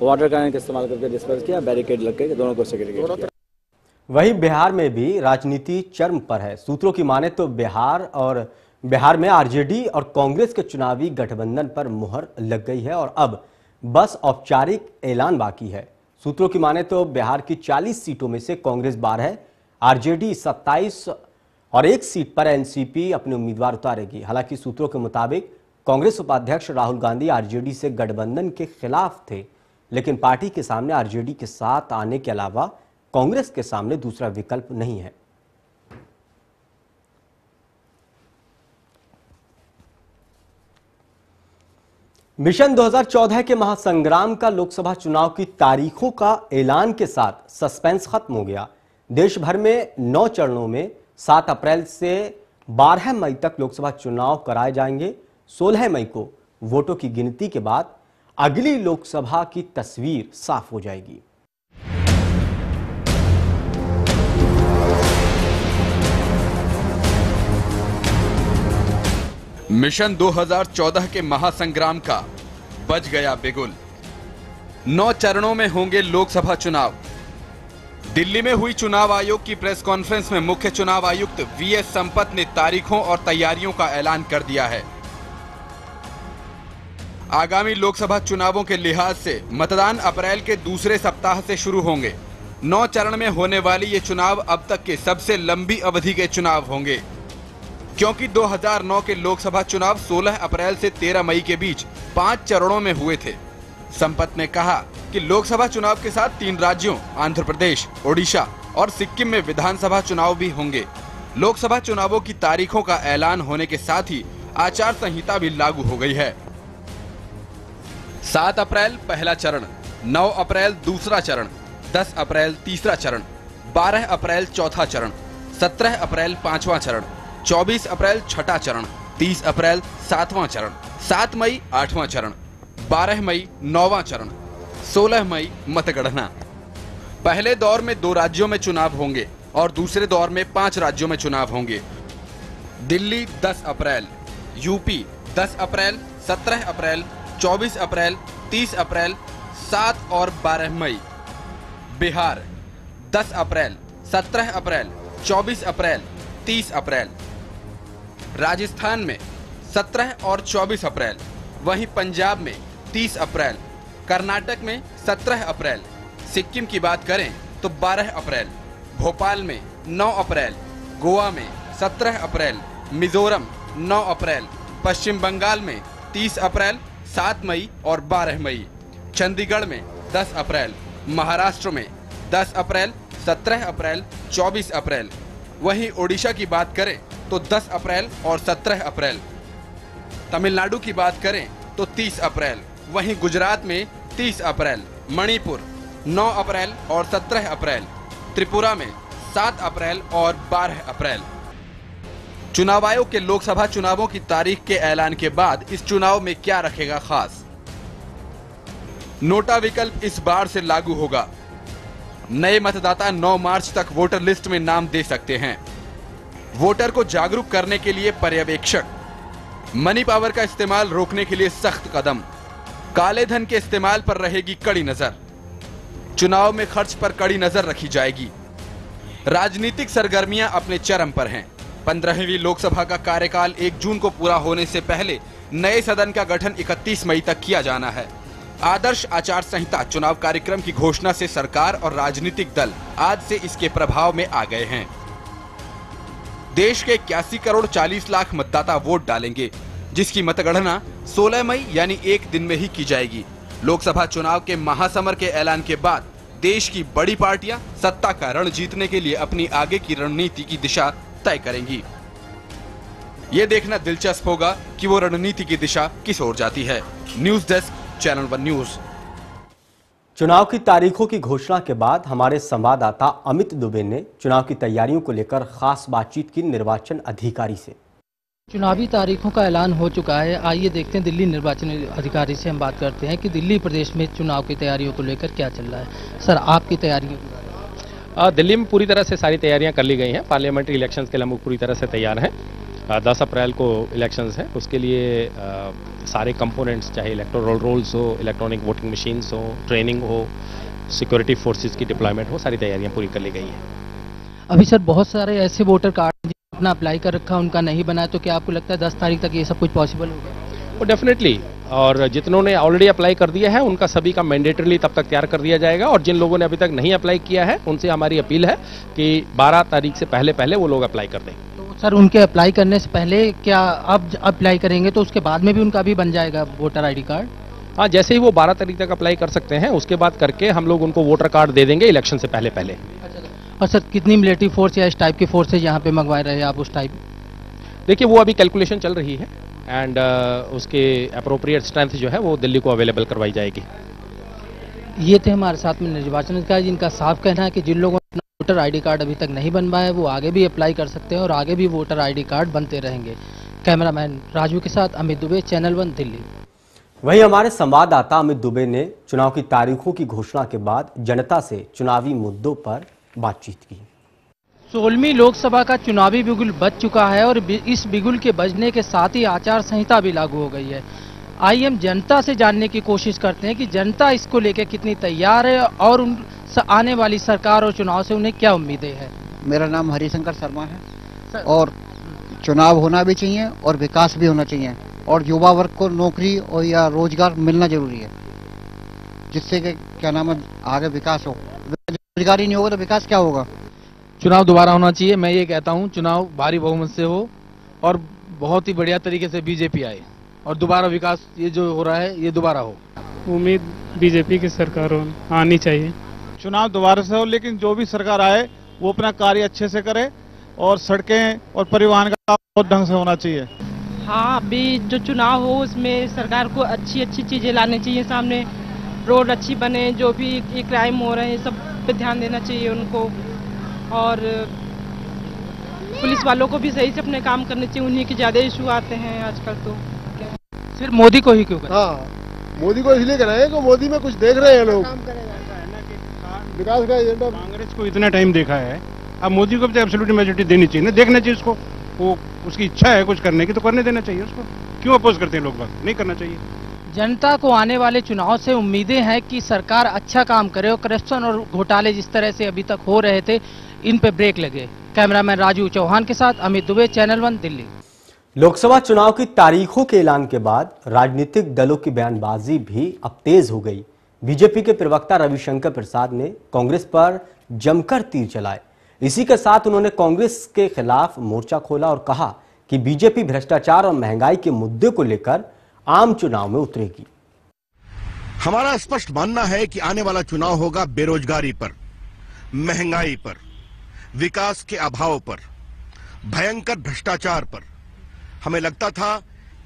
वाटर कैनन का इस्तेमाल करके डिस्पर्स किया, बैरिकेड लग के दोनों को सेक्रेट किया। वहीं बिहार में भी राजनीति चरम पर है। सूत्रों की माने तो बिहार में आरजेडी और कांग्रेस के चुनावी गठबंधन पर मुहर लग गई है और अब बस औपचारिक ऐलान बाकी है। सूत्रों की माने तो बिहार की 40 सीटों में से कांग्रेस 12, आरजेडी 27 और 1 सीट पर एनसीपी अपने उम्मीदवार उतारेगी। हालांकि सूत्रों के मुताबिक कांग्रेस उपाध्यक्ष राहुल गांधी आरजेडी से गठबंधन के खिलाफ थे, लेकिन पार्टी के सामने आरजेडी के साथ आने के अलावा कांग्रेस के सामने दूसरा विकल्प नहीं है। मिशन 2014 के महासंग्राम का लोकसभा चुनाव की तारीखों का ऐलान के साथ सस्पेंस खत्म हो गया। देश भर में 9 चरणों में 7 अप्रैल से 12 मई तक लोकसभा चुनाव कराए जाएंगे। 16 मई को वोटों की गिनती के बाद अगली लोकसभा की तस्वीर साफ हो जाएगी। मिशन 2014 के महासंग्राम का बज गया बिगुल। 9 चरणों में होंगे लोकसभा चुनाव। दिल्ली में हुई चुनाव आयोग की प्रेस कॉन्फ्रेंस में मुख्य चुनाव आयुक्त वीएस संपत ने तारीखों और तैयारियों का ऐलान कर दिया है। आगामी लोकसभा चुनावों के लिहाज से मतदान अप्रैल के दूसरे सप्ताह से शुरू होंगे। 9 चरण में होने वाली ये चुनाव अब तक के सबसे लंबी अवधि के चुनाव होंगे, क्योंकि 2009 के लोकसभा चुनाव 16 अप्रैल से 13 मई के बीच 5 चरणों में हुए थे। संपत ने कहा कि लोकसभा चुनाव के साथ 3 राज्यों आंध्र प्रदेश, ओडिशा और सिक्किम में विधानसभा चुनाव भी होंगे। लोकसभा चुनावों की तारीखों का ऐलान होने के साथ ही आचार संहिता भी लागू हो गई है। 7 अप्रैल पहला चरण, 9 अप्रैल दूसरा चरण, 10 अप्रैल तीसरा चरण, 12 अप्रैल चौथा चरण, 17 अप्रैल पांचवा चरण, 24 अप्रैल छठा चरण, 30 अप्रैल सातवां चरण, 7 मई आठवां चरण, 12 मई नौवां चरण, 16 मई मतगणना। पहले दौर में 2 राज्यों में चुनाव होंगे और दूसरे दौर में 5 राज्यों में चुनाव होंगे। दिल्ली 10 अप्रैल, यूपी 10 अप्रैल, 17 अप्रैल, 24 अप्रैल, 30 अप्रैल, 7 और 12 मई। बिहार 10 अप्रैल, 17 अप्रैल, 24 अप्रैल, 30 अप्रैल। राजस्थान में 17 और 24 अप्रैल, वहीं पंजाब में 30 अप्रैल, कर्नाटक में 17 अप्रैल, सिक्किम की बात करें तो 12 अप्रैल, भोपाल में 9 अप्रैल, गोवा में 17 अप्रैल, मिजोरम 9 अप्रैल, पश्चिम बंगाल में 30 अप्रैल, 7 मई और 12 मई, चंडीगढ़ में 10 अप्रैल, महाराष्ट्र में 10 अप्रैल, 17 अप्रैल, 24 अप्रैल। वहीं ओडिशा की बात करें तो 10 अप्रैल और 17 अप्रैल। तमिलनाडु की बात करें तो 30 अप्रैल, वहीं गुजरात में 30 अप्रैल, मणिपुर 9 अप्रैल और 17 अप्रैल, त्रिपुरा में 7 अप्रैल और 12 अप्रैल। चुनाव आयोग के लोकसभा चुनावों की तारीख के ऐलान के बाद इस चुनाव में क्या रखेगा खास? नोटा विकल्प इस बार से लागू होगा। नए मतदाता 9 मार्च तक वोटर लिस्ट में नाम दे सकते हैं। वोटर को जागरूक करने के लिए पर्यवेक्षक, मनी पावर का इस्तेमाल रोकने के लिए सख्त कदम, काले धन के इस्तेमाल पर रहेगी कड़ी नजर। चुनाव में खर्च पर कड़ी नजर रखी जाएगी। राजनीतिक सरगर्मियां अपने चरम पर हैं। 15वीं लोकसभा का कार्यकाल 1 जून को पूरा होने से पहले नए सदन का गठन 31 मई तक किया जाना है। आदर्श आचार संहिता चुनाव कार्यक्रम की घोषणा से सरकार और राजनीतिक दल आज से इसके प्रभाव में आ गए हैं। देश के 81 करोड़ 40 लाख मतदाता वोट डालेंगे, जिसकी मतगणना 16 मई यानी 1 दिन में ही की जाएगी। लोकसभा चुनाव के महासमर के ऐलान के बाद देश की बड़ी पार्टियां सत्ता का रण जीतने के लिए अपनी आगे की रणनीति की दिशा तय करेंगी। ये देखना दिलचस्प होगा कि वो रणनीति की दिशा किस ओर जाती है। News desk, channel 1 news. चुनाव की तारीखों की घोषणा के बाद हमारे संवाददाता अमित दुबे ने चुनाव की तैयारियों को लेकर खास बातचीत की निर्वाचन अधिकारी से। चुनावी तारीखों का ऐलान हो चुका है। आइए देखते हैं दिल्ली निर्वाचन अधिकारी से हम बात करते हैं कि दिल्ली प्रदेश में चुनाव की तैयारियों को लेकर क्या चल रहा है। सर, आपकी तैयारियों? दिल्ली में पूरी तरह से सारी तैयारियां कर ली गई हैं। पार्लियामेंट्री इलेक्शंस के लिए हम पूरी तरह से तैयार हैं। 10 अप्रैल को इलेक्शंस हैं, उसके लिए सारे कंपोनेंट्स, चाहे इलेक्टोरल रोल्स हो, इलेक्ट्रॉनिक वोटिंग मशीन्स हो, ट्रेनिंग हो, सिक्योरिटी फोर्सेस की डिप्लॉयमेंट हो, सारी तैयारियां पूरी कर ली गई हैं। अभी सर बहुत सारे ऐसे वोटर कार्ड अपना अप्लाई कर रखा उनका नहीं बना, तो क्या आपको लगता है 10 तारीख तक ये सब कुछ पॉसिबल होगा? वो डेफिनेटली, और जितनों ने ऑलरेडी अप्लाई कर दिया है उनका सभी का मैंडेटरली तब तक तैयार कर दिया जाएगा, और जिन लोगों ने अभी तक नहीं अप्लाई किया है उनसे हमारी अपील है कि 12 तारीख से पहले वो लोग अप्लाई कर दें। तो सर उनके अप्लाई करने से पहले क्या अब अप्लाई करेंगे तो उसके बाद में भी उनका भी बन जाएगा वोटर ID कार्ड? हाँ, जैसे ही वो 12 तारीख तक अप्लाई कर सकते हैं उसके बाद करके हम लोग उनको वोटर कार्ड दे देंगे इलेक्शन से पहले। और सर कितनी मिलिट्री फोर्स या इस टाइप की फोर्सेज यहाँ पे मंगवा रहे हैं आप उस टाइप? देखिए वो अभी कैलकुलेशन चल रही है एंड उसके अप्रोप्रिएट स्ट्रेंथ जो है वो दिल्ली को अवेलेबल करवाई जाएगी। ये थे हमारे साथ में निर्वाचन अधिकारी जिनका साफ कहना है कि जिन लोगों ने वोटर ID कार्ड अभी तक नहीं बनवाया है वो आगे भी अप्लाई कर सकते हैं और आगे भी वोटर ID कार्ड बनते रहेंगे। कैमरामैन राजू के साथ अमित दुबे, चैनल 1 दिल्ली। वहीं हमारे संवाददाता अमित दुबे ने चुनाव की तारीखों की घोषणा के बाद जनता से चुनावी मुद्दों पर बातचीत की। 16वीं लोकसभा का चुनावी बिगुल बज चुका है और इस बिगुल के बजने के साथ ही आचार संहिता भी लागू हो गई है। आइए हम जनता से जानने की कोशिश करते हैं कि जनता इसको लेकर कितनी तैयार है और उन आने वाली सरकार और चुनाव से उन्हें क्या उम्मीदें हैं। मेरा नाम हरिशंकर शर्मा है और चुनाव होना भी चाहिए और विकास भी होना चाहिए और युवा वर्ग को नौकरी और या रोजगार मिलना जरूरी है, जिससे कि क्या नाम है आगे विकास हो। रोजगार ही नहीं होगा तो विकास क्या होगा। चुनाव दोबारा होना चाहिए। मैं ये कहता हूँ चुनाव भारी बहुमत से हो और बहुत ही बढ़िया तरीके से बीजेपी आए और दोबारा विकास ये जो हो रहा है ये दोबारा हो। उम्मीद बीजेपी की सरकार आनी चाहिए। चुनाव दोबारा से हो, लेकिन जो भी सरकार आए वो अपना कार्य अच्छे से करे और सड़कें और परिवहन का बहुत ढंग से होना चाहिए। हाँ, अभी जो चुनाव हो उसमें सरकार को अच्छी अच्छी चीजें लानी चाहिए सामने, रोड अच्छी बने, जो भी क्राइम हो रहे हैं सब पे ध्यान देना चाहिए उनको, और पुलिस वालों को भी सही से अपने काम करने चाहिए। उन्हीं के ज्यादा इशू आते हैं आजकल। तो सिर्फ मोदी को ही क्यों करें? हाँ, मोदी को इसलिए कराएं कि मोदी में कुछ देख रहे हैं लोग, विकास का एजेंडा। कांग्रेस को इतना टाइम देखा है, अब मोदी को भी एब्सोल्यूट मेजॉरिटी देनी चाहिए ना, देखना चाहिए उसको। वो उसकी इच्छा है कुछ करने की तो करने देना चाहिए उसको। क्यों अपोज करते हैं लोग बात? नहीं करना चाहिए। जनता को आने वाले चुनाव से उम्मीदें हैं कि सरकार अच्छा काम करे और करप्शन और घोटाले जिस तरह से अभी तक हो रहे थे इन पे ब्रेक लगे। कैमरामैन राजू चौहान के साथ अमित दुबे, चैनल 1 दिल्ली। लोकसभा चुनाव की तारीखों के ऐलान के बाद राजनीतिक दलों की बयानबाजी भी अब तेज हो गई। बीजेपी के प्रवक्ता रविशंकर प्रसाद ने कांग्रेस पर जमकर तीर चलाए। इसी के साथ उन्होंने कांग्रेस के खिलाफ मोर्चा खोला और कहा कि बीजेपी भ्रष्टाचार और महंगाई के मुद्दे को लेकर आम चुनाव में उतरेगी। हमारा स्पष्ट मानना है कि आने वाला चुनाव होगा बेरोजगारी पर, महंगाई पर, विकास के अभाव पर, भयंकर भ्रष्टाचार पर। हमें लगता था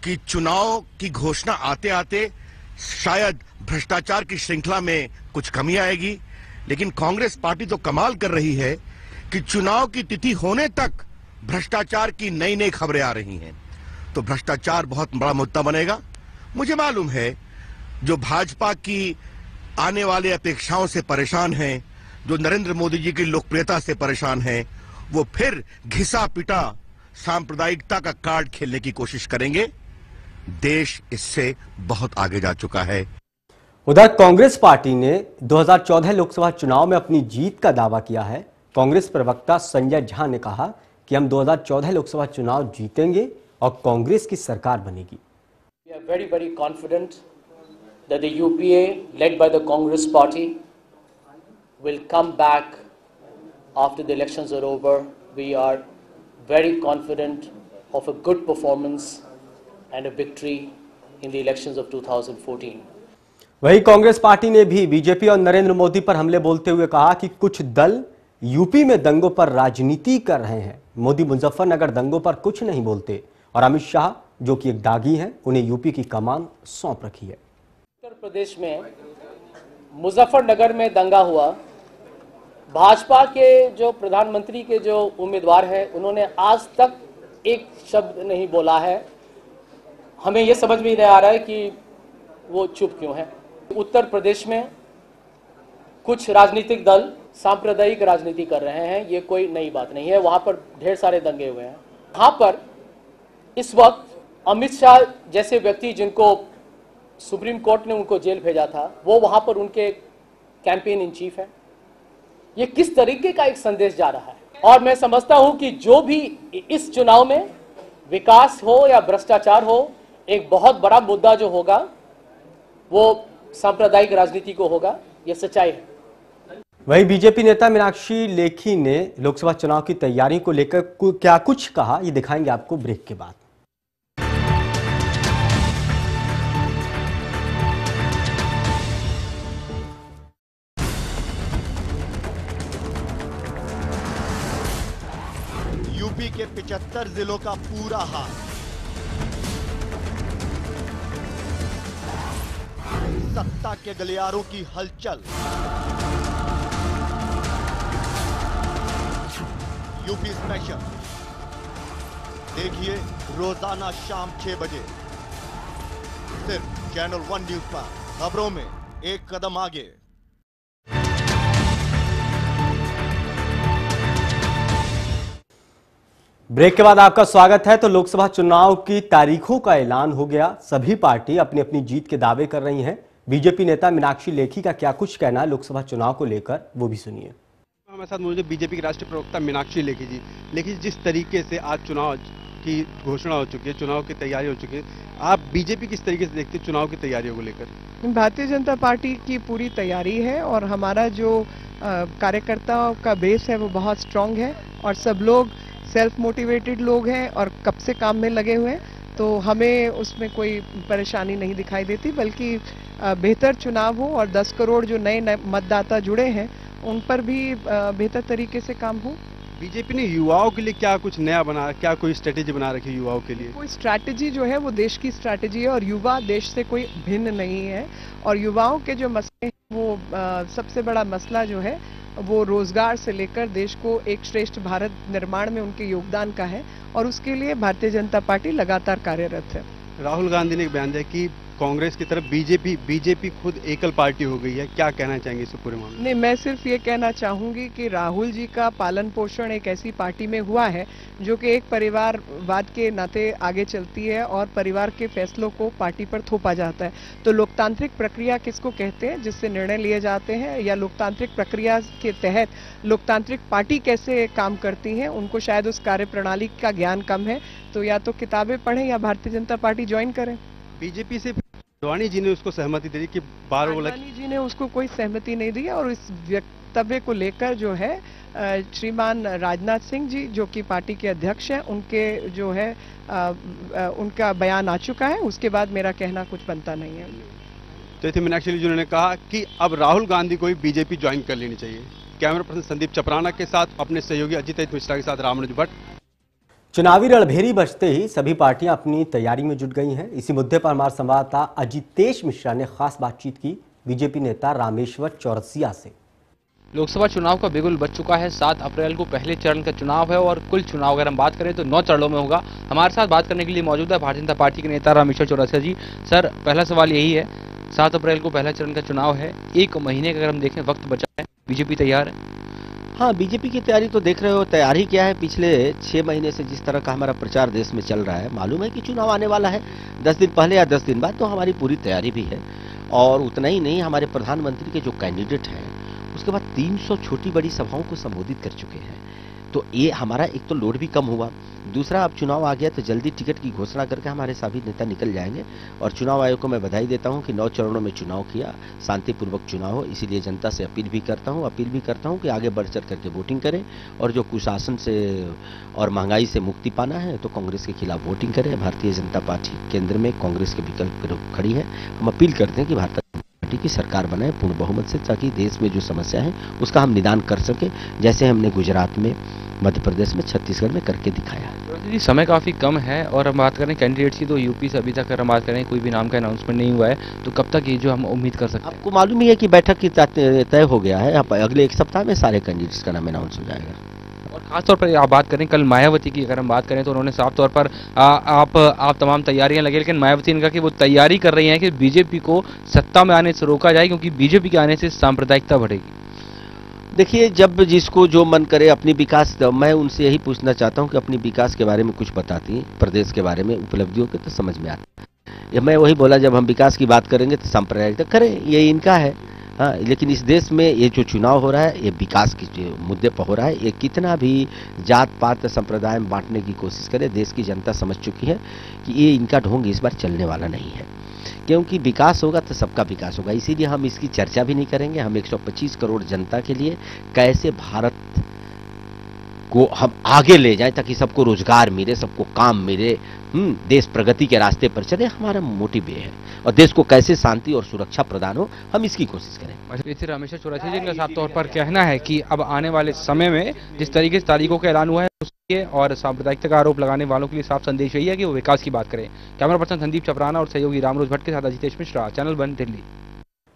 कि चुनाव की घोषणा आते आते शायद भ्रष्टाचार की श्रृंखला में कुछ कमी आएगी, लेकिन कांग्रेस पार्टी तो कमाल कर रही है कि चुनाव की तिथि होने तक भ्रष्टाचार की नई नई खबरें आ रही हैं। तो भ्रष्टाचार बहुत बड़ा मुद्दा बनेगा। मुझे मालूम है जो भाजपा की आने वाले अपेक्षाओं से परेशान हैं, जो नरेंद्र मोदी जी की लोकप्रियता से परेशान हैं, वो फिर घिसा पिटा सांप्रदायिकता का कार्ड खेलने की कोशिश करेंगे। देश इससे बहुत आगे जा चुका है। उधर कांग्रेस पार्टी ने 2014 लोकसभा चुनाव में अपनी जीत का दावा किया है। कांग्रेस प्रवक्ता संजय झा ने कहा कि हम 2014 लोकसभा चुनाव जीतेंगे और कांग्रेस की सरकार बनेगी। We are very, very confident that the UPA, led by the Congress Party, will come back after the elections are over. We are very confident of a good performance and a victory in the elections of 2014. वहीं Congress party ने भी BJP और नरेंद्र मोदी पर हमले बोलते हुए कहा कि कुछ दल यूपी में दंगों पर राजनीति कर रहे हैं। मोदी मुजफ्फरनगर दंगों पर कुछ नहीं बोलते और अमित शाह जो कि एक दागी हैं, उन्हें यूपी की कमान सौंप रखी है। उत्तर प्रदेश में मुजफ्फरनगर में दंगा हुआ। भाजपा के जो प्रधानमंत्री के जो उम्मीदवार हैं उन्होंने आज तक एक शब्द नहीं बोला है। हमें यह समझ में नहीं आ रहा है कि वो चुप क्यों है। उत्तर प्रदेश में कुछ राजनीतिक दल सांप्रदायिक राजनीति कर रहे हैं, ये कोई नई बात नहीं है। वहां पर ढेर सारे दंगे हुए हैं। वहां पर इस वक्त अमित शाह जैसे व्यक्ति जिनको सुप्रीम कोर्ट ने उनको जेल भेजा था, वो वहां पर उनके कैंपेन इन चीफ है। ये किस तरीके का एक संदेश जा रहा है। और मैं समझता हूं कि जो भी इस चुनाव में विकास हो या भ्रष्टाचार हो, एक बहुत बड़ा मुद्दा जो होगा वो सांप्रदायिक राजनीति को होगा, ये सच्चाई है। वहीं बीजेपी नेता मीनाक्षी लेखी ने लोकसभा चुनाव की तैयारी को लेकर क्या कुछ कहा, ये दिखाएंगे आपको ब्रेक के बाद। यूपी के 75 जिलों का पूरा हाल, सत्ता के गलियारों की हलचल। यूपी स्पेशल देखिए रोजाना शाम 6 बजे सिर्फ चैनल 1 न्यूज पर। खबरों में एक कदम आगे। ब्रेक के बाद आपका स्वागत है। तो लोकसभा चुनाव की तारीखों का ऐलान हो गया। सभी पार्टी अपनी अपनी जीत के दावे कर रही हैं। बीजेपी नेता मीनाक्षी लेखी का क्या कुछ कहना है लोकसभा चुनाव को लेकर, वो भी सुनिए। हमारे साथ मौजूद बीजेपी के राष्ट्रीय प्रवक्ता मीनाक्षी लेखी जी। लेखी, जिस तरीके से आज चुनाव की घोषणा हो चुकी है, चुनाव की तैयारी हो चुकी है, आप बीजेपी किस तरीके से देखते हैं चुनाव की तैयारियों को लेकर? भारतीय जनता पार्टी की पूरी तैयारी है और हमारा जो कार्यकर्ताओं का बेस है वो बहुत स्ट्रांग है और सब लोग सेल्फ मोटिवेटेड लोग हैं और कब से काम में लगे हुए हैं, तो हमें उसमें कोई परेशानी नहीं दिखाई देती, बल्कि बेहतर चुनाव हो और 10 करोड़ जो नए मतदाता जुड़े हैं उन पर भी बेहतर तरीके से काम हो। बीजेपी ने युवाओं के लिए क्या कुछ नया बना, क्या कोई स्ट्रेटेजी बना रखी है युवाओं के लिए? कोई स्ट्रैटेजी जो है वो देश की स्ट्रैटेजी है और युवा देश से कोई भिन्न नहीं है। और युवाओं के जो मसले हैं वो सबसे बड़ा मसला जो है वो रोजगार से लेकर देश को एक श्रेष्ठ भारत निर्माण में उनके योगदान का है और उसके लिए भारतीय जनता पार्टी लगातार कार्यरत है। राहुल गांधी ने एक बयान दिया कि कांग्रेस की तरफ बीजेपी खुद एकल पार्टी हो गई है, क्या कहना चाहेंगे इस पूरे मामले में? नहीं, मैं सिर्फ ये कहना चाहूंगी कि राहुल जी का पालन पोषण एक ऐसी पार्टी में हुआ है जो कि एक परिवारवाद के नाते आगे चलती है और परिवार के फैसलों को पार्टी पर थोपा जाता है। तो लोकतांत्रिक प्रक्रिया किसको कहते हैं, जिससे निर्णय लिए जाते हैं, या लोकतांत्रिक प्रक्रिया के तहत लोकतांत्रिक पार्टी कैसे काम करती है, उनको शायद उस कार्य प्रणाली का ज्ञान कम है। तो या तो किताबें पढ़ें या भारतीय जनता पार्टी ज्वाइन करें। बीजेपी से अडवाणी जी ने उसको सहमति दे दी कि अडवाणी जी ने उसको कोई सहमति नहीं दी और इस वक्तव्य को लेकर जो है श्रीमान राजनाथ सिंह जी जो कि पार्टी के अध्यक्ष हैं, उनके जो है उनका बयान आ चुका है। उसके बाद मेरा कहना कुछ बनता नहीं है। तो इसे मीनाक्षी जी ने कहा कि अब राहुल गांधी को भी बीजेपी ज्वाइन कर लेनी चाहिए। कैमरा पर्सन संदीप चपराना के साथ अपने सहयोगी अजित मिश्रा के साथ रामनुज भट्ट। चुनावी रणभेरी बजते ही सभी पार्टियां अपनी तैयारी में जुट गई हैं। इसी मुद्दे पर हमारे संवाददाता अजितेश मिश्रा ने खास बातचीत की बीजेपी नेता रामेश्वर चौरसिया से। लोकसभा चुनाव का बिगुल बज चुका है। 7 अप्रैल को पहले चरण का चुनाव है और कुल चुनाव अगर हम बात करें तो 9 चरणों में होगा। हमारे साथ बात करने के लिए मौजूद है भारतीय जनता पार्टी के नेता रामेश्वर चौरसिया जी। सर, पहला सवाल यही है, 7 अप्रैल को पहला चरण का चुनाव है, 1 महीने का अगर हम देखें वक्त बचा है, बीजेपी तैयार है? हाँ, बीजेपी की तैयारी तो देख रहे हो। तैयारी क्या है, पिछले 6 महीने से जिस तरह का हमारा प्रचार देश में चल रहा है, मालूम है कि चुनाव आने वाला है 10 दिन पहले या 10 दिन बाद, तो हमारी पूरी तैयारी भी है। और उतना ही नहीं, हमारे प्रधानमंत्री के जो कैंडिडेट हैं उसके बाद 300 छोटी बड़ी सभाओं को संबोधित कर चुके हैं। तो ये हमारा एक तो लोड भी कम हुआ, दूसरा अब चुनाव आ गया तो जल्दी टिकट की घोषणा करके हमारे सभी नेता निकल जाएंगे। और चुनाव आयोग को मैं बधाई देता हूं कि 9 चरणों में चुनाव किया, शांतिपूर्वक चुनाव हो। इसीलिए जनता से अपील भी करता हूं कि आगे बढ़ चढ़ करके वोटिंग करें और जो कुशासन से और महंगाई से मुक्ति पाना है तो कांग्रेस के खिलाफ वोटिंग करें। भारतीय जनता पार्टी केंद्र में कांग्रेस के विकल्प खड़ी है। हम अपील करते हैं कि भारतीय पार्टी की सरकार बनाए पूर्ण बहुमत से, ताकि देश में जो समस्या है उसका हम निदान कर सके, जैसे हमने गुजरात में, मध्य प्रदेश में, छत्तीसगढ़ में करके दिखाया। जी, समय काफ़ी कम है और हम बात करें कैंडिडेट्स की तो यूपी से अभी तक अगर हम बात करें कोई भी नाम का अनाउंसमेंट नहीं हुआ है, तो कब तक ये जो हम उम्मीद कर सकते हैं? आपको मालूम ही है कि बैठक की तय हो गया है। अगले 1 सप्ताह में सारे कैंडिडेट्स का नाम अनाउंस हो जाएगा। और खासतौर पर आप बात करें कल मायावती की अगर हम बात करें तो उन्होंने साफ तौर पर आप तमाम तैयारियां लगी, लेकिन मायावती ने कहा कि वो तैयारी कर रही हैं कि बीजेपी को सत्ता में आने से रोका जाए क्योंकि बीजेपी के आने से सांप्रदायिकता बढ़ेगी। देखिए, जब जिसको जो मन करे अपनी विकास, मैं उनसे यही पूछना चाहता हूं कि अपनी विकास के बारे में कुछ बताती हैं, प्रदेश के बारे में, उपलब्धियों के, तो समझ में आता है। मैं वही बोला, जब हम विकास की बात करेंगे तो सांप्रदायिकता करें, ये इनका है। हाँ, लेकिन इस देश में ये जो चुनाव हो रहा है ये विकास के जो मुद्दे पर हो रहा है। ये कितना भी जात पात संप्रदाय में बांटने की कोशिश करे, देश की जनता समझ चुकी है कि ये इनका ढोंग इस बार चलने वाला नहीं है, क्योंकि विकास होगा तो सबका विकास होगा। इसीलिए हम इसकी चर्चा भी नहीं करेंगे। हम 125 करोड़ जनता के लिए कैसे भारत को हम आगे ले जाएं ताकि सबको रोजगार मिले, सबको काम मिले, देश प्रगति के रास्ते पर चले, हमारा मोटिव ये है। और देश को कैसे शांति और सुरक्षा प्रदान हो, हम इसकी कोशिश करें। रामेश्वर चौरासिया जी का साफ तौर पर कहना है कि अब आने वाले समय में जिस तरीके से तारीखों का ऐलान हुआ है उसके और सांप्रदायिकता का आरोप लगाने वालों के लिए साफ संदेश यही है कि वो विकास की बात करें। कैमरा पर्सन संदीप चपराना और सहयोगी रामरोज भट्ट के साथ अजितेश मिश्रा, चैनल 1 दिल्ली।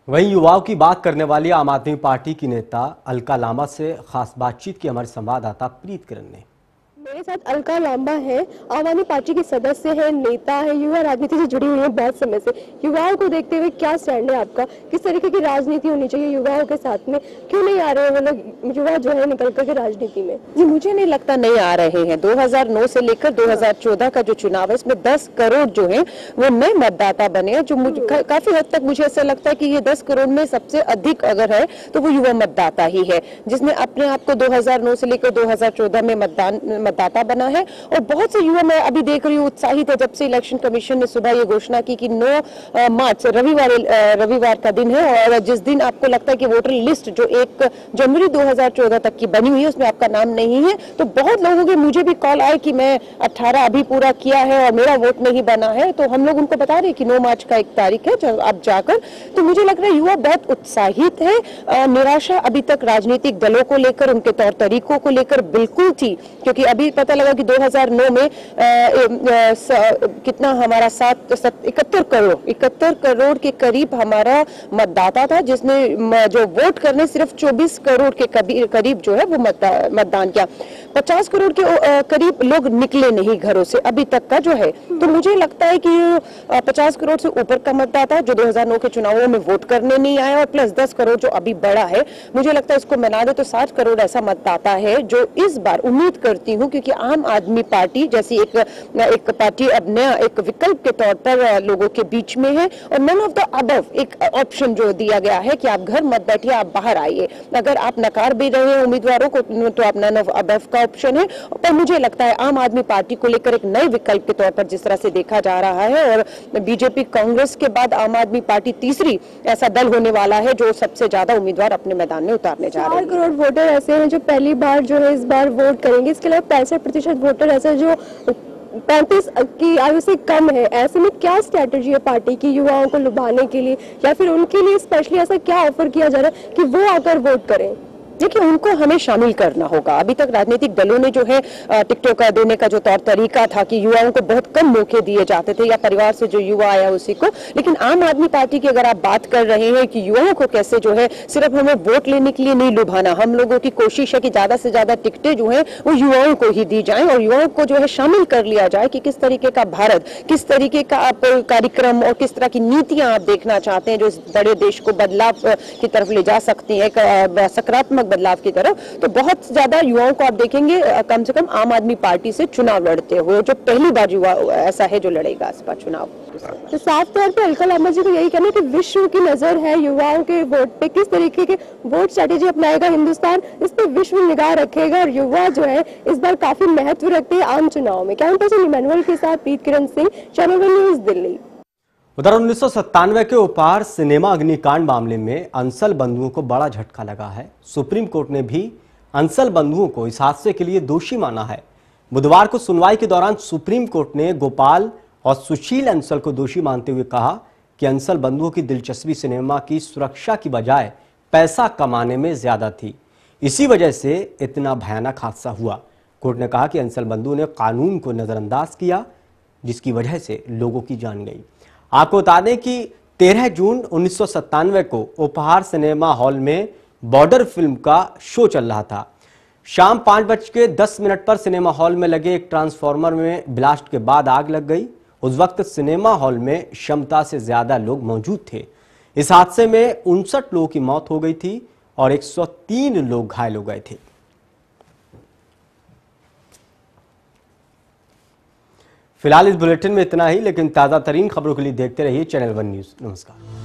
वहीं युवाओं की बात करने वाली आम आदमी पार्टी की नेता अलका लांबा से खास बातचीत की हमारे संवाददाता प्रीत किरण ने। मेरे साथ अलका लांबा है, आम आदमी पार्टी के सदस्य है, नेता है, युवा राजनीति से जुड़ी हुई है बहुत समय से। युवाओं को देखते हुए क्या स्टैंड है आपका? किस तरीके की राजनीति होनी चाहिए युवाओं के साथ में? क्यों नहीं आ रहे हैं वो लोग युवा जो है निकल करके राजनीति में? जी, मुझे नहीं लगता नहीं आ रहे हैं। 2009 से लेकर 2014 का जो चुनाव है इसमें 10 करोड़ जो है वो नए मतदाता बने हैं, जो काफी हद तक मुझे ऐसा लगता है कि ये 10 करोड़ में सबसे अधिक अगर है तो वो युवा मतदाता ही है, जिसने अपने आप को 2009 से लेकर 2014 में मतदाता बना है। और बहुत से युवा मैं अभी देख रही हूँ उत्साहित है जब से इलेक्शन कमीशन ने सुबह ये घोषणा की कि 9 मार्च रविवार का दिन है और जिस दिन आपको लगता है कि वोटर लिस्ट जो 1 जनवरी 2014 तक की बनी हुई है उसमें आपका नाम नहीं है, तो बहुत लोगों के मुझे भी कॉल आए कि मैं 18 अभी पूरा किया है और मेरा वोट नहीं बना है। तो हम लोग उनको बता रहे हैं कि 9 मार्च का 1 तारीख है आप जाकर। तो मुझे लग रहा है युवा बहुत उत्साहित है। निराशा अभी तक राजनीतिक दलों को लेकर, उनके तौर तरीकों को लेकर बिल्कुल थी, क्योंकि अभी पता लगा कि 2009 में कितना हमारा 71 करोड़ के करीब हमारा मतदाता था, जिसने जो वोट करने सिर्फ 24 करोड़ के करीब जो है वो मतदान किया। 50 करोड़ के करीब लोग निकले नहीं घरों से अभी तक का जो है। तो मुझे लगता है कि 50 करोड़ से ऊपर का मतदाता जो 2009 के चुनावों में वोट करने नहीं आया और प्लस 10 करोड़ जो अभी बड़ा है, मुझे लगता है इसको मिला दे तो 60 करोड़ ऐसा मतदाता है जो इस बार उम्मीद करती हूँ, क्योंकि आम आदमी पार्टी जैसी एक पार्टी अब नया एक विकल्प के तौर पर लोगों के बीच में है। और नन ऑफ द अबव एक ऑप्शन जो दिया गया है कि आप घर मत बैठिए, आप बाहर आइए। अगर आप नकार भी रहे हैं उम्मीदवारों को तो आप नन ऑफ अबव का ऑप्शन है। पर मुझे लगता है आम आदमी पार्टी को लेकर एक नए विकल्प के तौर पर जिस तरह से देखा जा रहा है, और बीजेपी कांग्रेस के बाद आम आदमी पार्टी तीसरी ऐसा दल होने वाला है जो सबसे ज्यादा उम्मीदवार अपने मैदान में उतारने जा रहे हैं। 4 करोड़ वोटर ऐसे हैं जो पहली बार जो है इस बार वोट करेंगे। इसके अलावा 65% वोटर ऐसे जो 35 की आयु से कम है। ऐसे में क्या स्ट्रैटेजी है पार्टी की युवाओं को लुभाने के लिए, या फिर उनके लिए स्पेशली ऐसा क्या ऑफर किया जा रहा है कि वो आकर वोट करें? देखिए, उनको हमें शामिल करना होगा। अभी तक राजनीतिक दलों ने जो है टिकटों का देने का जो तौर तरीका था कि युवाओं को बहुत कम मौके दिए जाते थे, या परिवार से जो युवा आया उसी को। लेकिन आम आदमी पार्टी की अगर आप बात कर रहे हैं कि युवाओं को कैसे जो है सिर्फ हमें वोट लेने के लिए नहीं लुभाना, हम लोगों की कोशिश है कि ज्यादा से ज्यादा टिकटें जो है वो युवाओं को ही दी जाए और युवाओं को जो है शामिल कर लिया जाए कि किस तरीके का भारत, किस तरीके का आप कार्यक्रम और किस तरह की नीतियां आप देखना चाहते हैं जो इस बड़े देश को बदलाव की तरफ ले जा सकती है, सकारात्मक बदलाव की तरफ। तो बहुत ज्यादा युवाओं को आप देखेंगे कम से कम आम आदमी पार्टी से चुनाव लड़ते हुए, जो पहली बार युवा ऐसा है जो लड़ेगा इस बार चुनाव। तो साफ तौर पे अलका लांबा जी को यही कहना है कि विश्व की नजर है युवाओं के वोट पे, किस तरीके के वोट स्ट्रेटेजी अपनाएगा हिंदुस्तान, इस पे विश्व निगाह रखेगा और युवा जो है इस बार काफी महत्व रखते हैं आम चुनाव में। कैमरा पर्सन इमैनुअल के साथ प्रीत किरण सिंह, चैनल 1 न्यूज दिल्ली। उधर 1997 के उपहार सिनेमा अग्निकांड मामले में अंसल बंधुओं को बड़ा झटका लगा है। सुप्रीम कोर्ट ने भी अंसल बंधुओं को इस हादसे के लिए दोषी माना है। बुधवार को सुनवाई के दौरान सुप्रीम कोर्ट ने गोपाल और सुशील अंसल को दोषी मानते हुए कहा कि अंसल बंधुओं की दिलचस्पी सिनेमा की सुरक्षा की बजाय पैसा कमाने में ज्यादा थी, इसी वजह से इतना भयानक हादसा हुआ। कोर्ट ने कहा कि अंसल बंधुओं ने कानून को नजरअंदाज किया, जिसकी वजह से लोगों की जान गई। आपको बता दें कि 13 जून 1997 को उपहार सिनेमा हॉल में बॉर्डर फिल्म का शो चल रहा था। शाम 5:10 पर सिनेमा हॉल में लगे एक ट्रांसफार्मर में ब्लास्ट के बाद आग लग गई। उस वक्त सिनेमा हॉल में क्षमता से ज्यादा लोग मौजूद थे। इस हादसे में 59 लोगों की मौत हो गई थी और 103 लोग घायल हो गए थे। फिलहाल इस बुलेटिन में इतना ही, लेकिन ताजा तरीन खबरों के लिए देखते रहिए चैनल 1 न्यूज। नमस्कार।